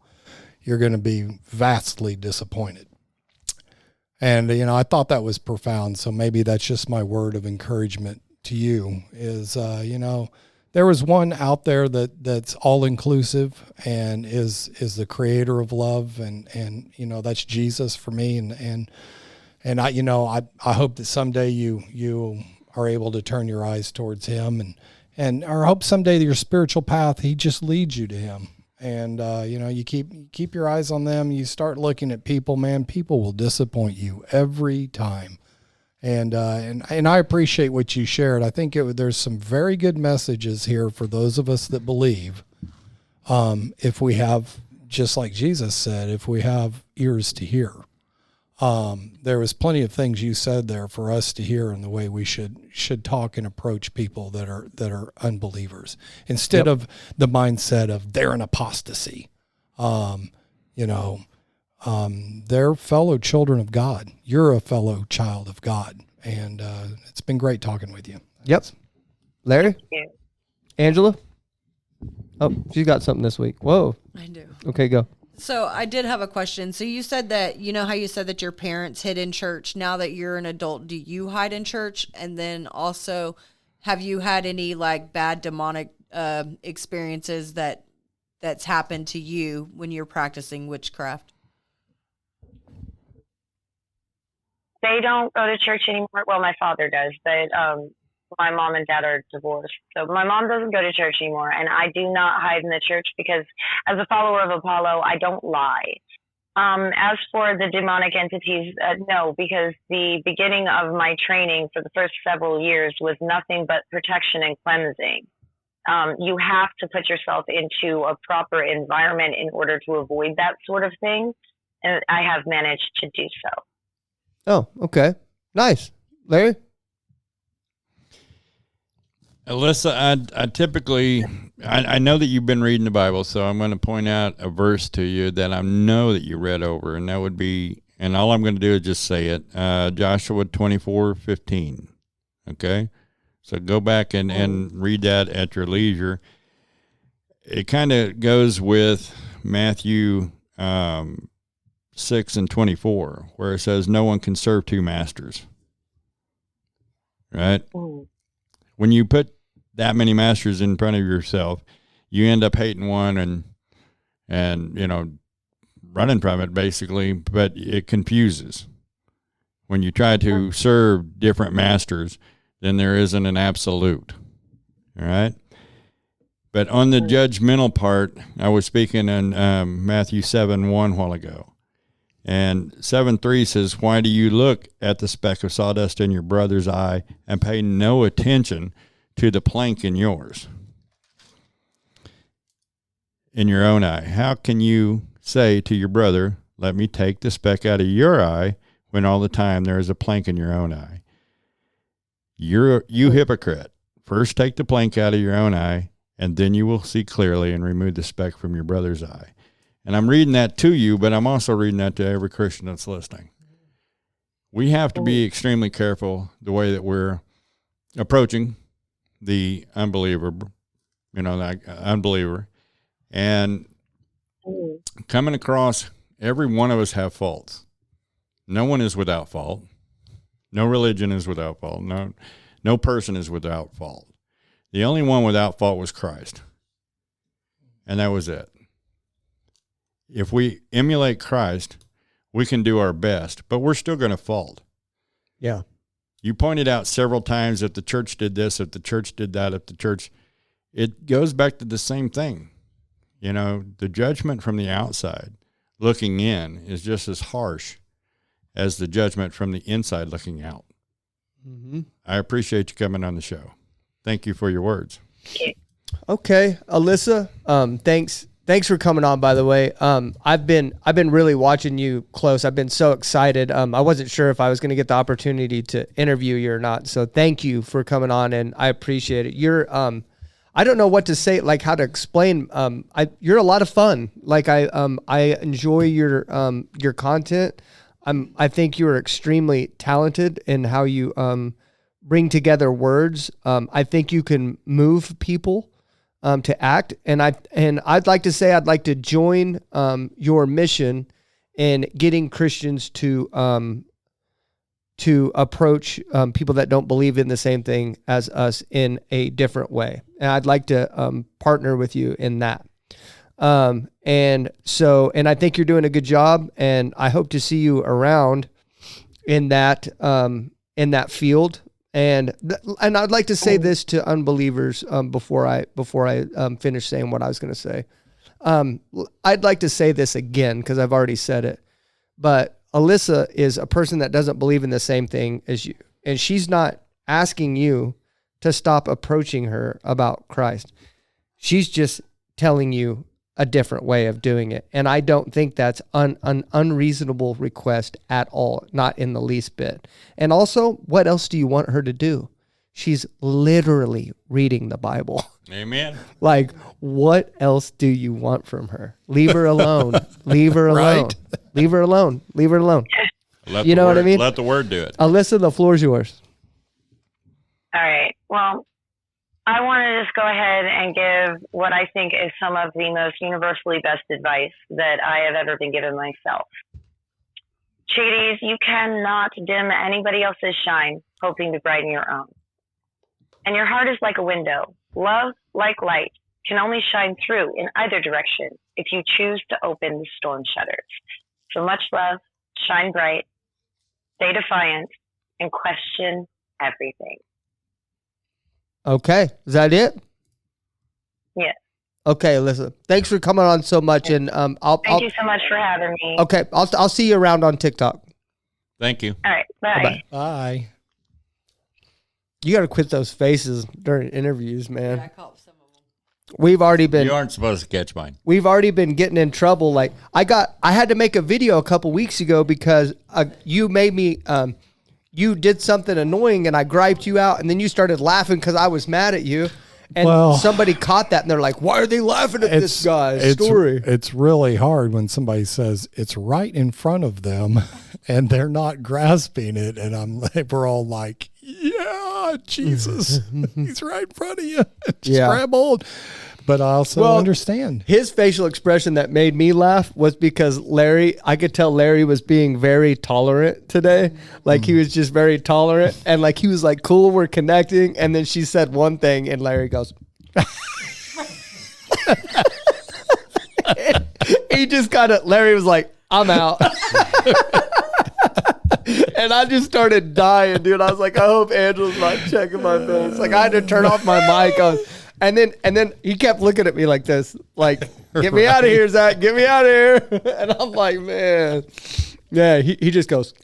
you're going to be vastly disappointed. And, I thought that was profound. So maybe that's just my word of encouragement to you is, there was one out there that's all inclusive and is the creator of love. And, that's Jesus for me. And I hope that someday you are able to turn your eyes towards him and I hope someday your spiritual path, he just leads you to him. And, you keep your eyes on them. You start looking at people, man, people will disappoint you every time. And I appreciate what you shared. I think there's some very good messages here for those of us that believe. If we have, just like Jesus said, if we have ears to hear, there was plenty of things you said there for us to hear in the way we should talk and approach people that are unbelievers instead of the mindset of they're an apostasy. They're fellow children of God. You're a fellow child of God. And it's been great talking with you. Yep. Larry? Yeah. Angela? Oh, she's got something this week. Whoa. I do. Okay, go. So I did have a question. So you said that, how you said that your parents hid in church. Now that you're an adult, do you hide in church? And then also, have you had any like bad demonic experiences that's happened to you when you're practicing witchcraft? They don't go to church anymore. Well, my father does, but my mom and dad are divorced. So my mom doesn't go to church anymore, and I do not hide in the church because as a follower of Apollo, I don't lie. As for the demonic entities, no, because the beginning of my training for the first several years was nothing but protection and cleansing. You have to put yourself into a proper environment in order to avoid that sort of thing, and I have managed to do so. Oh, okay. Nice. Larry? Alyssa, I typically, I know that you've been reading the Bible, so I'm going to point out a verse to you that I know that you read over, and that would be, and all I'm going to do is just say it, Joshua 24:15. Okay? So go back and read that at your leisure. It kind of goes with Matthew 6:24, where it says, no one can serve two masters. Right? When you put that many masters in front of yourself, you end up hating one and running from it basically, but it confuses. When you try to serve different masters, then there isn't an absolute. All right. But on the judgmental part, I was speaking in Matthew 7:1 a while ago. And 7:3 says, why do you look at the speck of sawdust in your brother's eye and pay no attention to the plank in yours? In your own eye. How can you say to your brother, let me take the speck out of your eye, when all the time there is a plank in your own eye? You hypocrite. First take the plank out of your own eye, and then you will see clearly and remove the speck from your brother's eye. And I'm reading that to you, but I'm also reading that to every Christian that's listening. We have to be extremely careful the way that we're approaching the unbeliever, and coming across, every one of us have faults. No one is without fault. No religion is without fault. No person is without fault. The only one without fault was Christ. And that was it. If we emulate Christ, we can do our best, but we're still going to fault. Yeah. You pointed out several times if the church did this, if the church did that, it goes back to the same thing. The judgment from the outside looking in is just as harsh as the judgment from the inside looking out. Mm-hmm. I appreciate you coming on the show. Thank you for your words. Okay, Alyssa, thanks for coming on, by the way. I've been really watching you close. I've been so excited. I wasn't sure if I was going to get the opportunity to interview you or not. So thank you for coming on, and I appreciate it. You're I don't know what to say, like how to explain. You're a lot of fun. Like I enjoy your content. I think you're extremely talented in how you bring together words. I think you can move people to act, and I'd like to say I'd like to join your mission in getting Christians to approach people that don't believe in the same thing as us in a different way. And I'd like to partner with you in that. And I think you're doing a good job, and I hope to see you around in that field. And I'd like to say this to unbelievers before I finish saying what I was going to say. I'd like to say this again because I've already said it, but Alyssa is a person that doesn't believe in the same thing as you, and she's not asking you to stop approaching her about Christ. She's just telling you a different way of doing it, and I don't think that's an unreasonable request at all, not in the least bit. And also, what else do you want her to do? She's literally reading the Bible. Amen. Like, what else do you want from her? Leave her alone. Leave her alone. Right? Leave her alone. Leave her alone. You know what I mean? Let the word do it. Alyssa, the floor is yours. All right. Well, I want to just go ahead and give what I think is some of the most universally best advice that I have ever been given myself. Chickadees, you cannot dim anybody else's shine, hoping to brighten your own. And your heart is like a window. Love, like light, can only shine through in either direction if you choose to open the storm shutters. So much love, shine bright, stay defiant, and question everything. Okay. Is that it? Yes. Okay, Alyssa. Thanks for coming on so much, and Thank you so much for having me. Okay, I'll see you around on TikTok. Thank you. All right. Bye. Bye. Bye. You got to quit those faces during interviews, man. I caught some of them. We've already been. You aren't supposed to catch mine. We've already been getting in trouble. Like I had to make a video a couple weeks ago because you made me. You did something annoying, and I griped you out, and then you started laughing because I was mad at you. And somebody caught that, and they're like, "Why are they laughing at this guy's story?" It's really hard when somebody says it's right in front of them, and they're not grasping it, and we're all like, "Yeah, Jesus, he's right in front of you. Just grab hold." But I also understand. His facial expression that made me laugh was because I could tell Larry was being very tolerant today. Like he was just very tolerant, and like he was like, "Cool, we're connecting." And then she said one thing, and Larry goes, he just Larry was like, I'm out. And I just started dying, dude. I was like, I hope Angela's not checking my face. Like, I had to turn off my mic. And then he kept looking at me like this, like, get me out of here, Zach. Get me out of here. And I'm like, man. Yeah, he just goes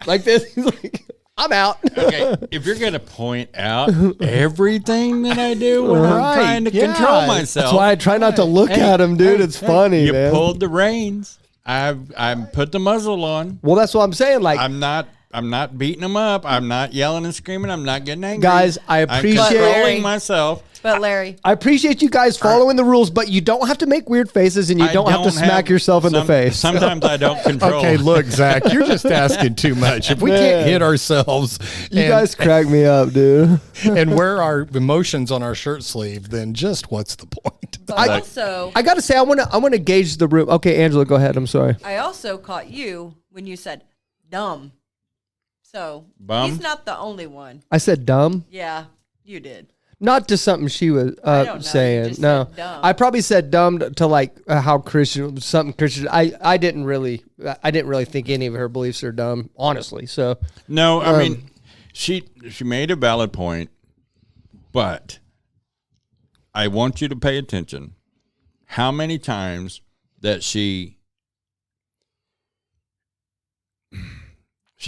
like this. He's like, I'm out. Okay, if you're going to point out everything that I do when I'm trying to control myself. That's why I try not to look at him, dude. It's funny, you man. You pulled the reins. I put the muzzle on. Well, that's what I'm saying. Like, I'm not beating him up. I'm not yelling and screaming. I'm not getting angry. Guys, I appreciate I'm controlling myself. But Larry, I appreciate you guys following the rules, but you don't have to make weird faces and you don't have to smack yourself in the face. Sometimes I don't control. Okay, look, Zach, you're just asking too much. If we can't hit ourselves, you guys crack me up, dude, and wear our emotions on our shirt sleeve, then just what's the point? I gotta say, I wanna gauge the room. Okay, Angela, go ahead. I'm sorry. I also caught you when you said dumb. So Bum? he's not the only one. I said dumb. Yeah, you did. Not to something she was I don't know. saying. You just No, said dumb. I probably said dumb to like how Christian, something Christian. I didn't really think any of her beliefs are dumb, honestly. So no, I mean, she made a valid point, but I want you to pay attention. How many times that she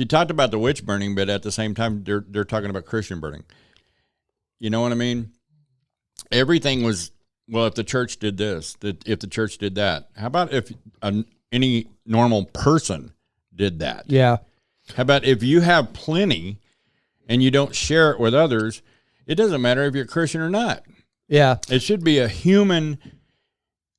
talked about the witch burning, but at the same time they're talking about Christian burning. You know what I mean? Everything was, well, if the church did this, if the church did that. How about if any normal person did that? yeah, How about if you have plenty and you don't share it with others, it doesn't matter if you're Christian or not. yeah, It should be a human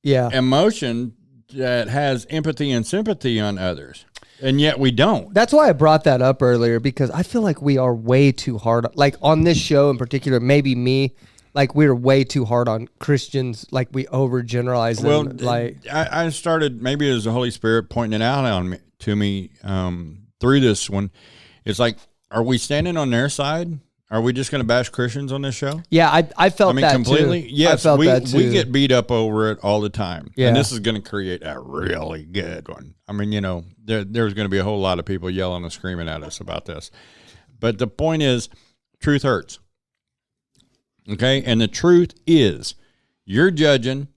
emotion that has empathy and sympathy on others. And yet we don't. That's why I brought that up earlier, because I feel like we are way too hard. Like on this show in particular, maybe me, like we're way too hard on Christians. Like we overgeneralize them. Well, like I started, maybe it was the Holy Spirit pointing it out to me through this one. It's like, are we standing on their side? Are we just going to bash Christians on this show? Yeah, I felt that completely. too. Yes, I felt that too. We get beat up over it all the time. Yeah. And this is going to create a really good one. I mean, you know, there's going to be a whole lot of people yelling and screaming at us about this. But the point is, truth hurts. Okay? And the truth is, you're judging,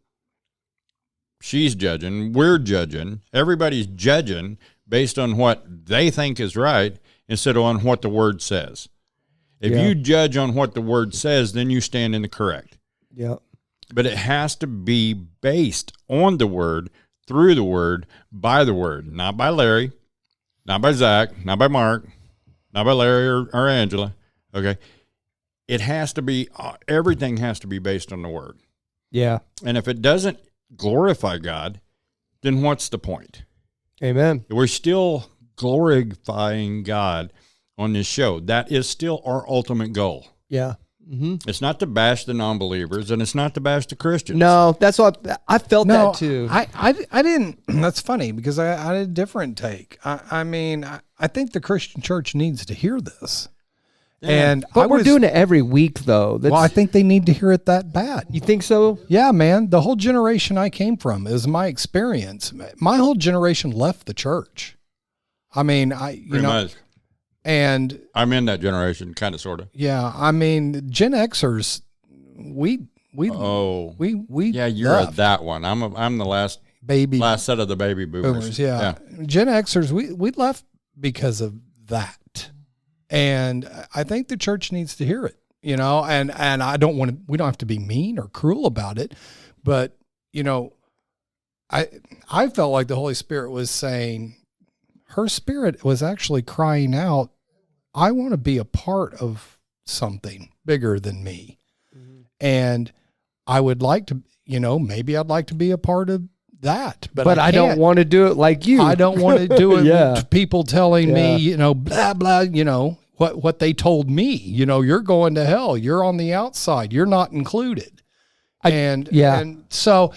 she's judging, we're judging, everybody's judging based on what they think is right instead of on what the word says. If you judge on what the word says, then you stand in the correct. Yeah. But it has to be based on the word, through the word, by the word, not by Larry, not by Zach, not by Mark, not by Larry or Angela. Okay. It has to be, everything has to be based on the word. Yeah. And if it doesn't glorify God, then what's the point? Amen. We're still glorifying God on this show. That is still our ultimate goal. Yeah. Mm-hmm. It's not to bash the non-believers, and it's not to bash the Christians. No, that's what I felt that too. I didn't. That's funny because I had a different take. I mean, I think the Christian church needs to hear this. Yeah. But we're doing it every week, though. Well, I think they need to hear it that bad. You think so? Yeah, man. The whole generation I came from is my experience. My whole generation left the church. I mean, Pretty much. And I'm in that generation, kind of, sort of. yeah, I mean, Gen Xers, we yeah, you're left. that one. I'm the last set of the baby boomers. Yeah. Gen Xers, we left because of that, and I think the church needs to hear it. You know, and I don't want to. We don't have to be mean or cruel about it, but you know, I felt like the Holy Spirit was saying. Her spirit was actually crying out, I want to be a part of something bigger than me. Mm-hmm. And I would like to, you know, maybe I'd like to be a part of that. But I don't want to do it like you. I don't want to do it with people telling me, Yeah. you know, blah, blah, you know, what they told me. You know, you're going to hell. You're on the outside. You're not included. And so...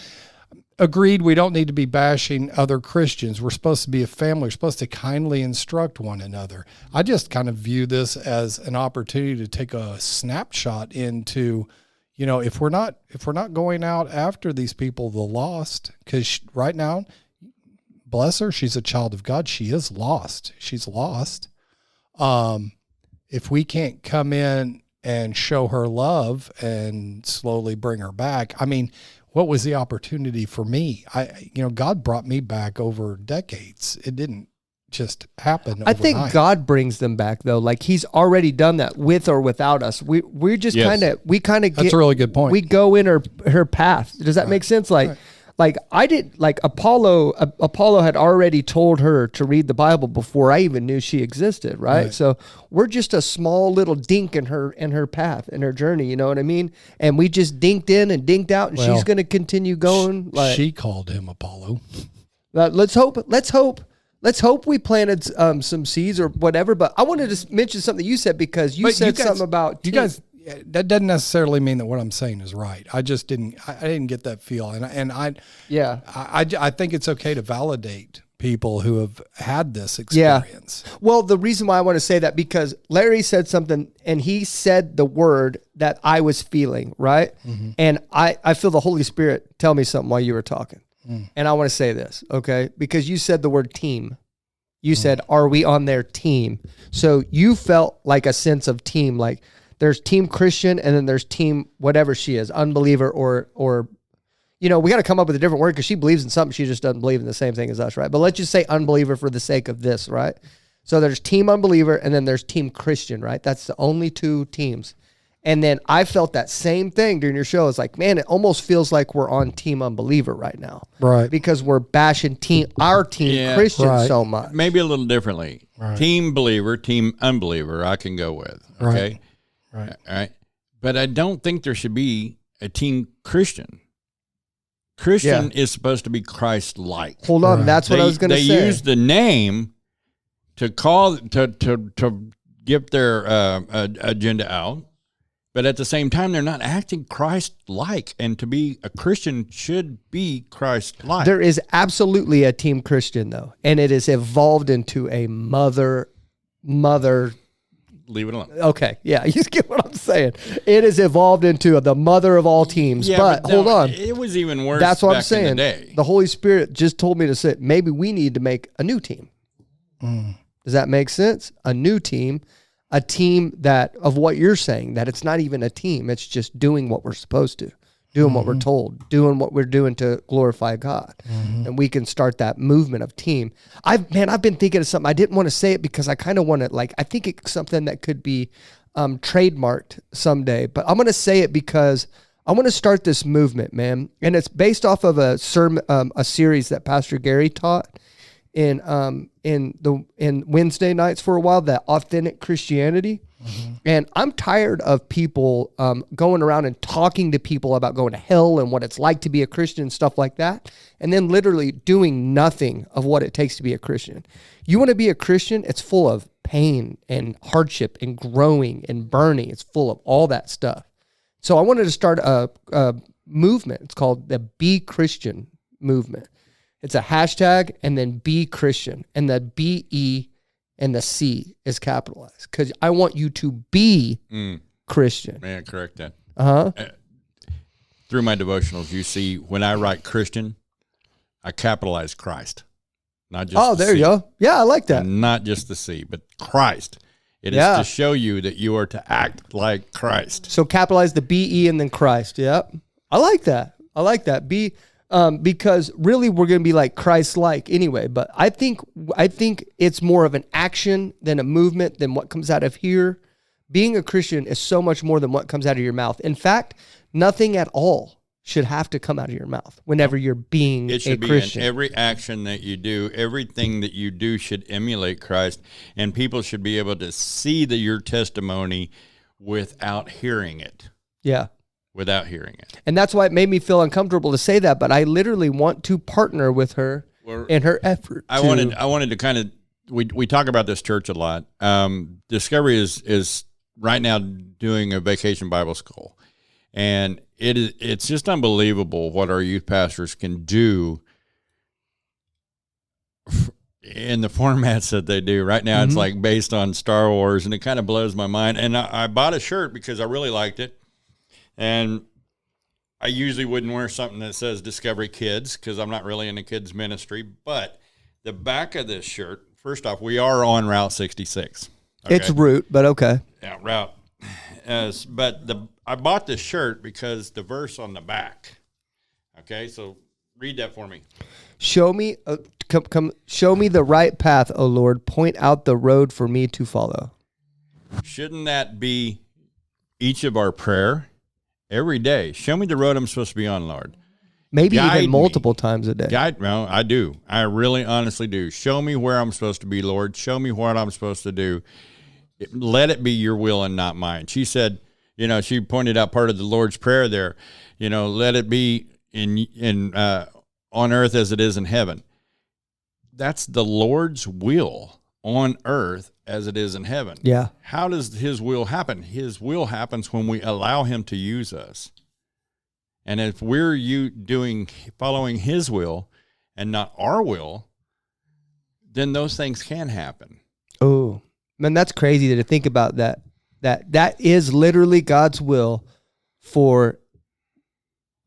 Agreed, we don't need to be bashing other Christians. We're supposed to be a family. We're supposed to kindly instruct one another. I just kind of view this as an opportunity to take a snapshot into, you know, if we're not going out after these people, the lost, because right now, bless her. She's a child of God. She is lost. She's lost. If we can't come in and show her love and slowly bring her back, I mean, what was the opportunity for me? God brought me back over decades. It didn't just happen overnight. I think God brings them back though. Like he's already done that with or without us. We're just kind of get. That's a really good point. We go in her path. Does that make sense? Like Apollo had already told her to read the Bible before I even knew she existed. Right. So we're just a small little dink in her path, in her journey. You know what I mean? And we just dinked in and dinked out, and she's going to continue going. She called him Apollo. Let's hope we planted some seeds or whatever. But I wanted to mention something you said, because you said something about you guys. That doesn't necessarily mean that what I'm saying is right. I just didn't. I didn't get that feel, I think it's okay to validate people who have had this experience. Yeah. Well, the reason why I want to say that, because Larry said something, and he said the word that I was feeling, right? Mm-hmm. And I feel the Holy Spirit tell me something while you were talking. And I want to say this, okay? Because you said the word team. You said, are we on their team? So you felt like a sense of team, like there's team Christian and then there's team whatever she is, unbeliever or we got to come up with a different word, because she believes in something. She just doesn't believe in the same thing as us, right? But let's just say unbeliever for the sake of this, right? So there's team unbeliever and then there's team Christian, right? That's the only two teams. And then I felt that same thing during your show. It's like, man, it almost feels like we're on team unbeliever right now. Right. Because we're bashing our team Christian so much. Maybe a little differently. Right. Team believer, team unbeliever, I can go with. Okay. Right. All right. But I don't think there should be a team Christian. Christian is supposed to be Christ-like. Hold on. Right. That's what I was going to say. They use the name to call, to get their agenda out. But at the same time, they're not acting Christ-like. And to be a Christian should be Christ-like. There is absolutely a team Christian, though. And it has evolved into a mother. Leave it alone. Okay. Yeah. You get what I'm saying. It has evolved into the mother of all teams. Yeah, but hold on. It was even worse. That's what back I'm saying. In the day. The Holy Spirit just told me to say, maybe we need to make a new team. Does that make sense? A new team. A team that, of what you're saying, that it's not even a team. It's just doing what we're supposed to, doing what we're told, doing what we're doing to glorify God. And we can start that movement of team. I've been thinking of something. I didn't want to say it because I kind of want to, I think it's something that could be trademarked someday, but I'm going to say it because I want to start this movement, man. And it's based off of a sermon, a series that Pastor Gary taught in Wednesday nights for a while, that authentic Christianity. And I'm tired of people going around and talking to people about going to hell and what it's like to be a Christian and stuff like that, and then literally doing nothing of what it takes to be a Christian. You want to be a Christian? It's full of pain and hardship and growing and burning. It's full of all that stuff. So I wanted to start a movement. It's called the Be Christian movement. It's a hashtag and then Be Christian, and the BE and the C is capitalized, because I want you to be Christian. Yeah, correct that. Through my devotionals, you see when I write Christian, I capitalize Christ, not just. Oh, there you go. Yeah, I like that. And not just the C, but Christ. It is to show you that you are to act like Christ. So capitalize the BE and then Christ. Yep, I like that. Be. Because really we're going to be like Christ-like anyway, but I think it's more of an action than a movement than what comes out of here. Being a Christian is so much more than what comes out of your mouth. In fact, nothing at all should have to come out of your mouth whenever you're being a Christian. It should be in every action that you do. Everything that you do should emulate Christ, and people should be able to see your testimony without hearing it. Yeah. Without hearing it. And that's why it made me feel uncomfortable to say that, but I literally want to partner with her in her effort. I wanted to kind of, we talk about this church a lot. Discovery is right now doing a vacation Bible school. And it's just unbelievable what our youth pastors can do in the formats that they do. Right now, it's like based on Star Wars, and it kind of blows my mind. And I bought a shirt because I really liked it. And I usually wouldn't wear something that says Discovery Kids because I'm not really in the kids ministry, but the back of this shirt, first off, we are on Route 66. Okay? It's route, but okay. Yeah, route. I bought this shirt because the verse on the back. Okay, so read that for me. Show me, show me the right path, O Lord. Point out the road for me to follow. Shouldn't that be each of our prayer every day? Show me the road I'm supposed to be on, Lord. Maybe Guide even multiple me. times a day. Well, I do. I really honestly do. Show me where I'm supposed to be, Lord. Show me what I'm supposed to do. Let it be your will and not mine. She said, she pointed out part of the Lord's Prayer there, let it be on earth as it is in heaven. That's the Lord's will on earth as it is in heaven. Yeah. How does his will happen? His will happens when we allow him to use us. And if we're following his will and not our will, then those things can happen. Oh, man, that's crazy to think about that. That is literally God's will for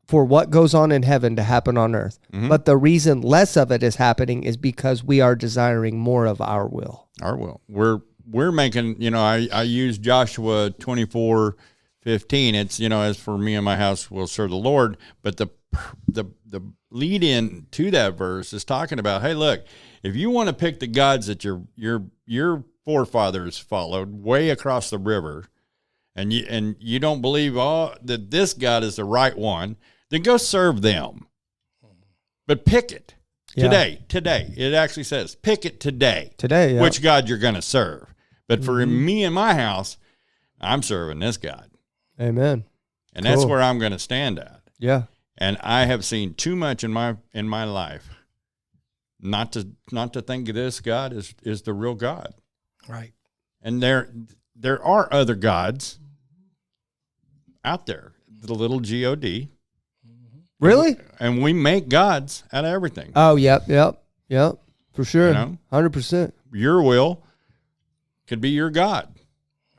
what goes on in heaven to happen on earth. Mm-hmm. But the reason less of it is happening is because we are desiring more of our will. Our will. We're making, I use Joshua 24:15. It's, as for me and my house will serve the Lord. But the lead in to that verse is talking about, hey, look, if you want to pick the gods that your forefathers followed way across the river, and you don't believe that this God is the right one, then go serve them. But pick it today. It actually says, pick it today. Yeah. Which God you're going to serve. But for me and my house, I'm serving this God. Amen. And that's where I'm going to stand at. Yeah. And I have seen too much in my life not to think this God is the real God. Right. And there are other gods out there, the little God. Really? And we make gods out of everything. Oh, yep. For sure. 100%. Your will could be your God.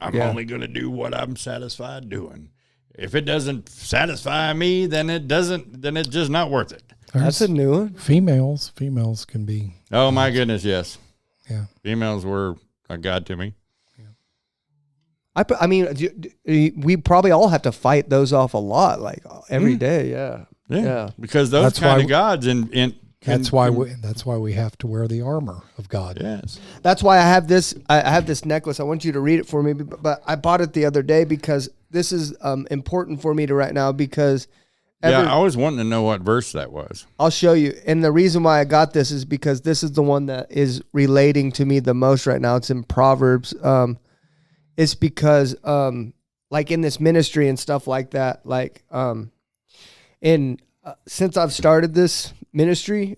I'm only going to do what I'm satisfied doing. If it doesn't satisfy me, then it's just not worth it. That's a new one. Females can be. Oh my goodness, yes. Yeah. Females were a god to me. I mean, we probably all have to fight those off a lot, like every day. Yeah. Because those kind of gods that's why we have to wear the armor of God. Yes. That's why I have this necklace. I want you to read it for me, but I bought it the other day because this is important for me to right now because I was wanting to know what verse that was. I'll show you. And the reason why I got this is because this is the one that is relating to me the most right now. It's in Proverbs. It's because like in this ministry and stuff like that, like since I've started this ministry,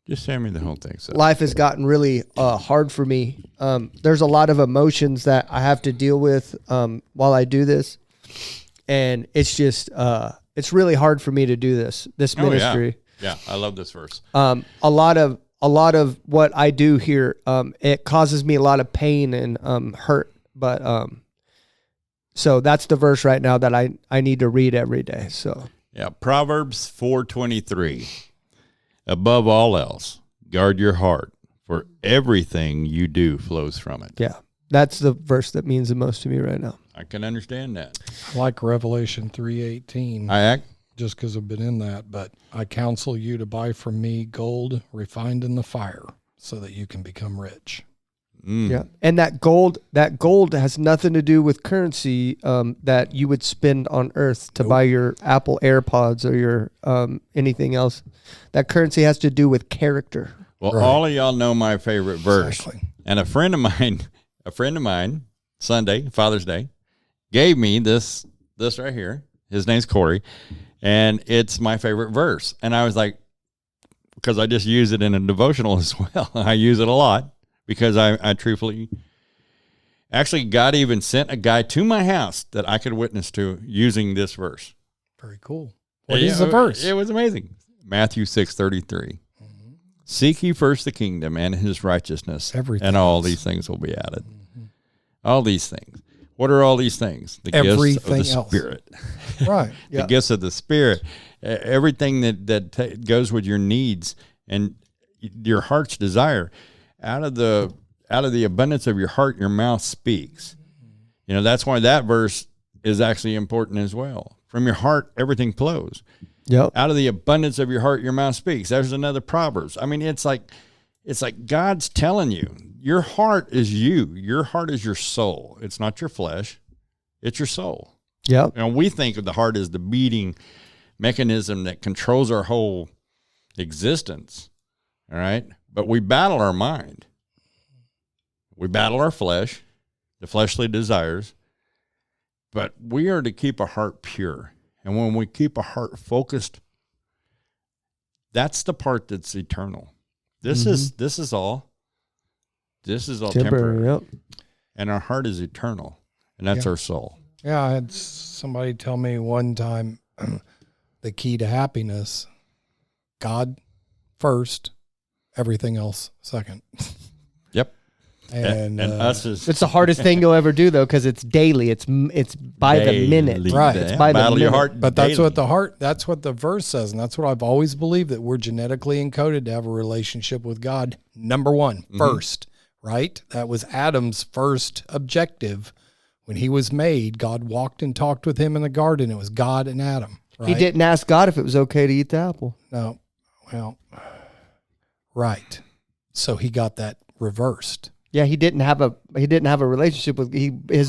just send me the whole thing. So. Life has gotten really hard for me. There's a lot of emotions that I have to deal with while I do this, and it's just it's really hard for me to do this ministry. Yeah, I love this verse. A lot of what I do here, it causes me a lot of pain and hurt. But so that's the verse right now that I need to read every day. So yeah, Proverbs 4:23. Above all else, guard your heart, for everything you do flows from it. Yeah, that's the verse that means the most to me right now. I can understand that. I like Revelation 3:18. Just because I've been in that, but I counsel you to buy from me gold refined in the fire, so that you can become rich. Yeah, and that gold has nothing to do with currency that you would spend on Earth to buy your Apple AirPods or your anything else. That currency has to do with character. Well, all of y'all know my favorite verse, and a friend of mine, Sunday, Father's Day, gave me this right here. His name's Corey, and it's my favorite verse. And I was like, because I just use it in a devotional as well. I use it a lot. Because I truthfully, actually, God even sent a guy to my house that I could witness to using this verse. Very cool. What is the verse? It was amazing. Matthew 6:33. Mm-hmm. Seek ye first the kingdom and his righteousness, and all these things will be added. Mm-hmm. All these things. What are all these things? The gifts of the Spirit. Right. The gifts of the Spirit. Everything that goes with your needs. And your heart's desire. Out of the abundance of your heart, your mouth speaks. You know, that's why that verse is actually important as well. From your heart, everything flows. Yep. Out of the abundance of your heart, your mouth speaks. There's another Proverbs. I mean, it's like God's telling you, your heart is you. Your heart is your soul. It's not your flesh. It's your soul. Yep. You know, we think of the heart as the beating mechanism that controls our whole existence. All right. But we battle our mind. We battle our flesh, the fleshly desires. But we are to keep our heart pure. And when we keep a heart focused, that's the part that's eternal. This is all temporary. Yep. And our heart is eternal. And that's our soul. Yeah, I had somebody tell me one time the key to happiness, God first, everything else second. Yep. And us is It's the hardest thing you'll ever do, though, because it's daily. It's by the minute. Right. It's by the Battle minute. your heart. But that's daily. that's what the verse says. And that's what I've always believed, that we're genetically encoded to have a relationship with God. Number one, first, right? That was Adam's first objective. When he was made, God walked and talked with him in the garden. It was God and Adam. Right? He didn't ask God if it was okay to eat the apple. No. Well, right. So he got that reversed. Yeah, he didn't have a relationship with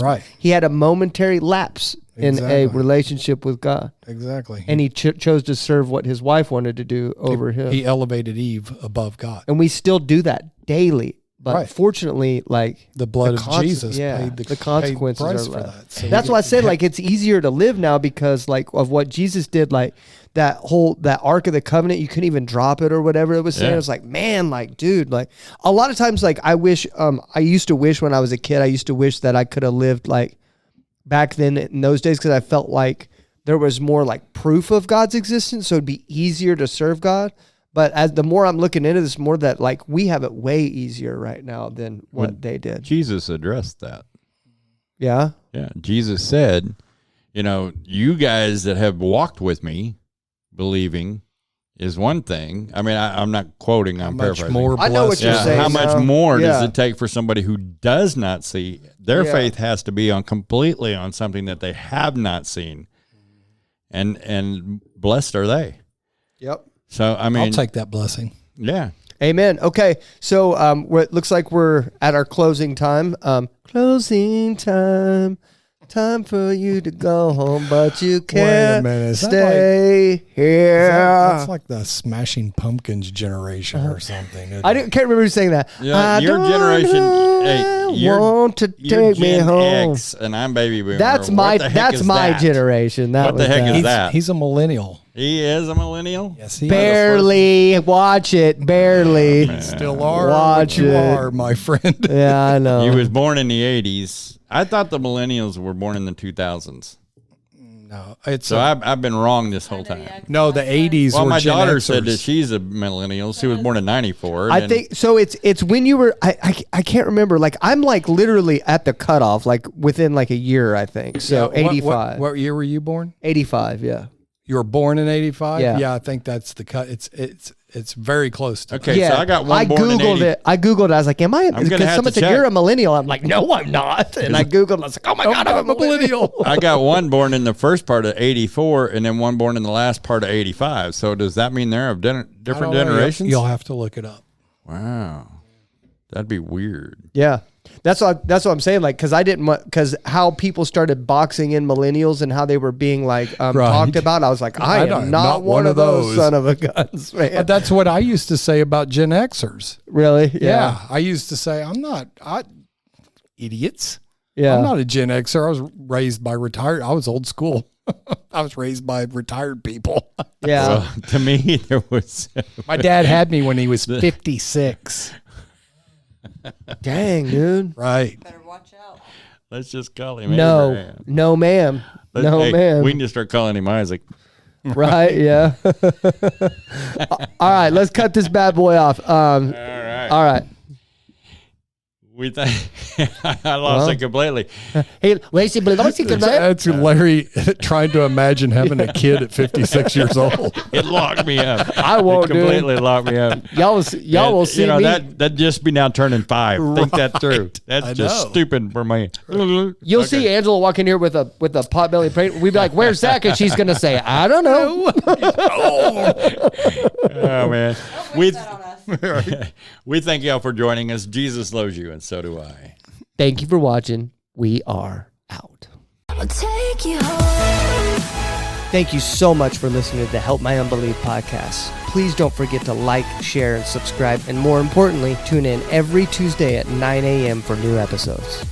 Right. He had a momentary lapse in a Exactly. relationship with God, Exactly. and he chose to serve what his wife wanted to do over him. He elevated Eve above God. And we still do that daily. But Right. fortunately, like The blood of Jesus paid the consequences price are for less. that. So That's why I said, like, it's easier to live now because, like, of what Jesus did, like that Ark of the Covenant, you couldn't even drop it or whatever it was saying. Yeah. It was like, man, like, dude, like a lot of times, like I used to wish when I was a kid, I used to wish that I could have lived like back then in those days, because I felt like there was more like proof of God's existence. So it'd be easier to serve God. But as the more I'm looking into this, more that like we have it way easier right now than what they did. Jesus addressed that. Yeah. Yeah. Jesus said, you know, you guys that have walked with me, believing is one thing. I mean, I'm not quoting, I'm much paraphrasing. more I know what you're Yeah, saying. how much now. more does Yeah. it take for somebody who does not see? Their Yeah. faith has to be completely on something that they have not seen. And blessed are they. Yep. So, I mean, I'll take that blessing. yeah. Amen. Okay. So it looks like we're at our closing time. Closing time. Time for you to go home, but you can't minute. Is that stay here. That's like the Smashing Pumpkins generation or something. isn't I it? can't remember who sang that. Yeah, I your don't generation, know hey, I you're- want to You're take me Gen home. X, and I'm baby boomer. That's What my the heck is that? generation. That What the was heck that. is that? He's a millennial. He is a millennial? Yes, he is. Barely watch it. Barely. Still are Watch what you it. are, my friend. Yeah, I know. He was born in the 80s. I thought the millennials were born in the 2000s. No, it's So I've been wrong this whole time. no. The 80s. Well, were my Gen daughter Xers. said that she's a millennial. She was born in 94. I and think so. It's when you were. I can't remember. Like I'm like literally at the cutoff. Like within like a year. I think so. Yeah, 85. What year were you born? 85. Yeah. You were born in 85. Yeah. I think that's the cut. It's very close to. Okay, Yeah. so I got one I born in googled 80. it. I googled it. I was like, "Am I?" gonna Because have someone to said check. you're a millennial. I'm like, "No, I'm not." And I googled. And I was like, "Oh my god, I'm a millennial." I got one born in the first part of 84 and then one born in the last part of 85. So does that mean they're of different generations? You'll have to look it up. Wow. That'd be weird. Yeah. That's what I'm saying. Like, because how people started boxing in millennials and how they were being like talked about. I was like, I am not one of those son of a guns, man. But that's what I used to say about Gen Xers. Really? Yeah, I used to say idiots. Yeah. I'm not a Gen Xer. I was raised by retired. I was old school. I was raised by retired people. Yeah. Well, to me, there was. My dad had me when he was 56. Dang, dude. Right. Better watch out. Let's just call him No, Abraham. no, ma'am. No, Hey, ma'am. We can just start calling him Isaac. Right? Yeah. All right. Let's cut this bad boy off. All right. All right. We think I lost it completely. Hey, That's Larry trying to imagine having a kid at 56 years old. It locked me up. I won't, it completely locked me up. Y'all will see me. That just be now turning 5. Think that through. That's just stupid for me. You'll see Angela walk in here with a potbelly pregnant. We'd be like, "Where's Zach?" And she's gonna say, "I don't know." Oh man, we thank y'all for joining us. Jesus loves you, and so do I. Thank you for watching. We are out. I'll take you home. Thank you so much for listening to the Help My Unbelief podcast. Please don't forget to like, share, and subscribe, and more importantly, tune in every Tuesday at 9 a.m. for new episodes.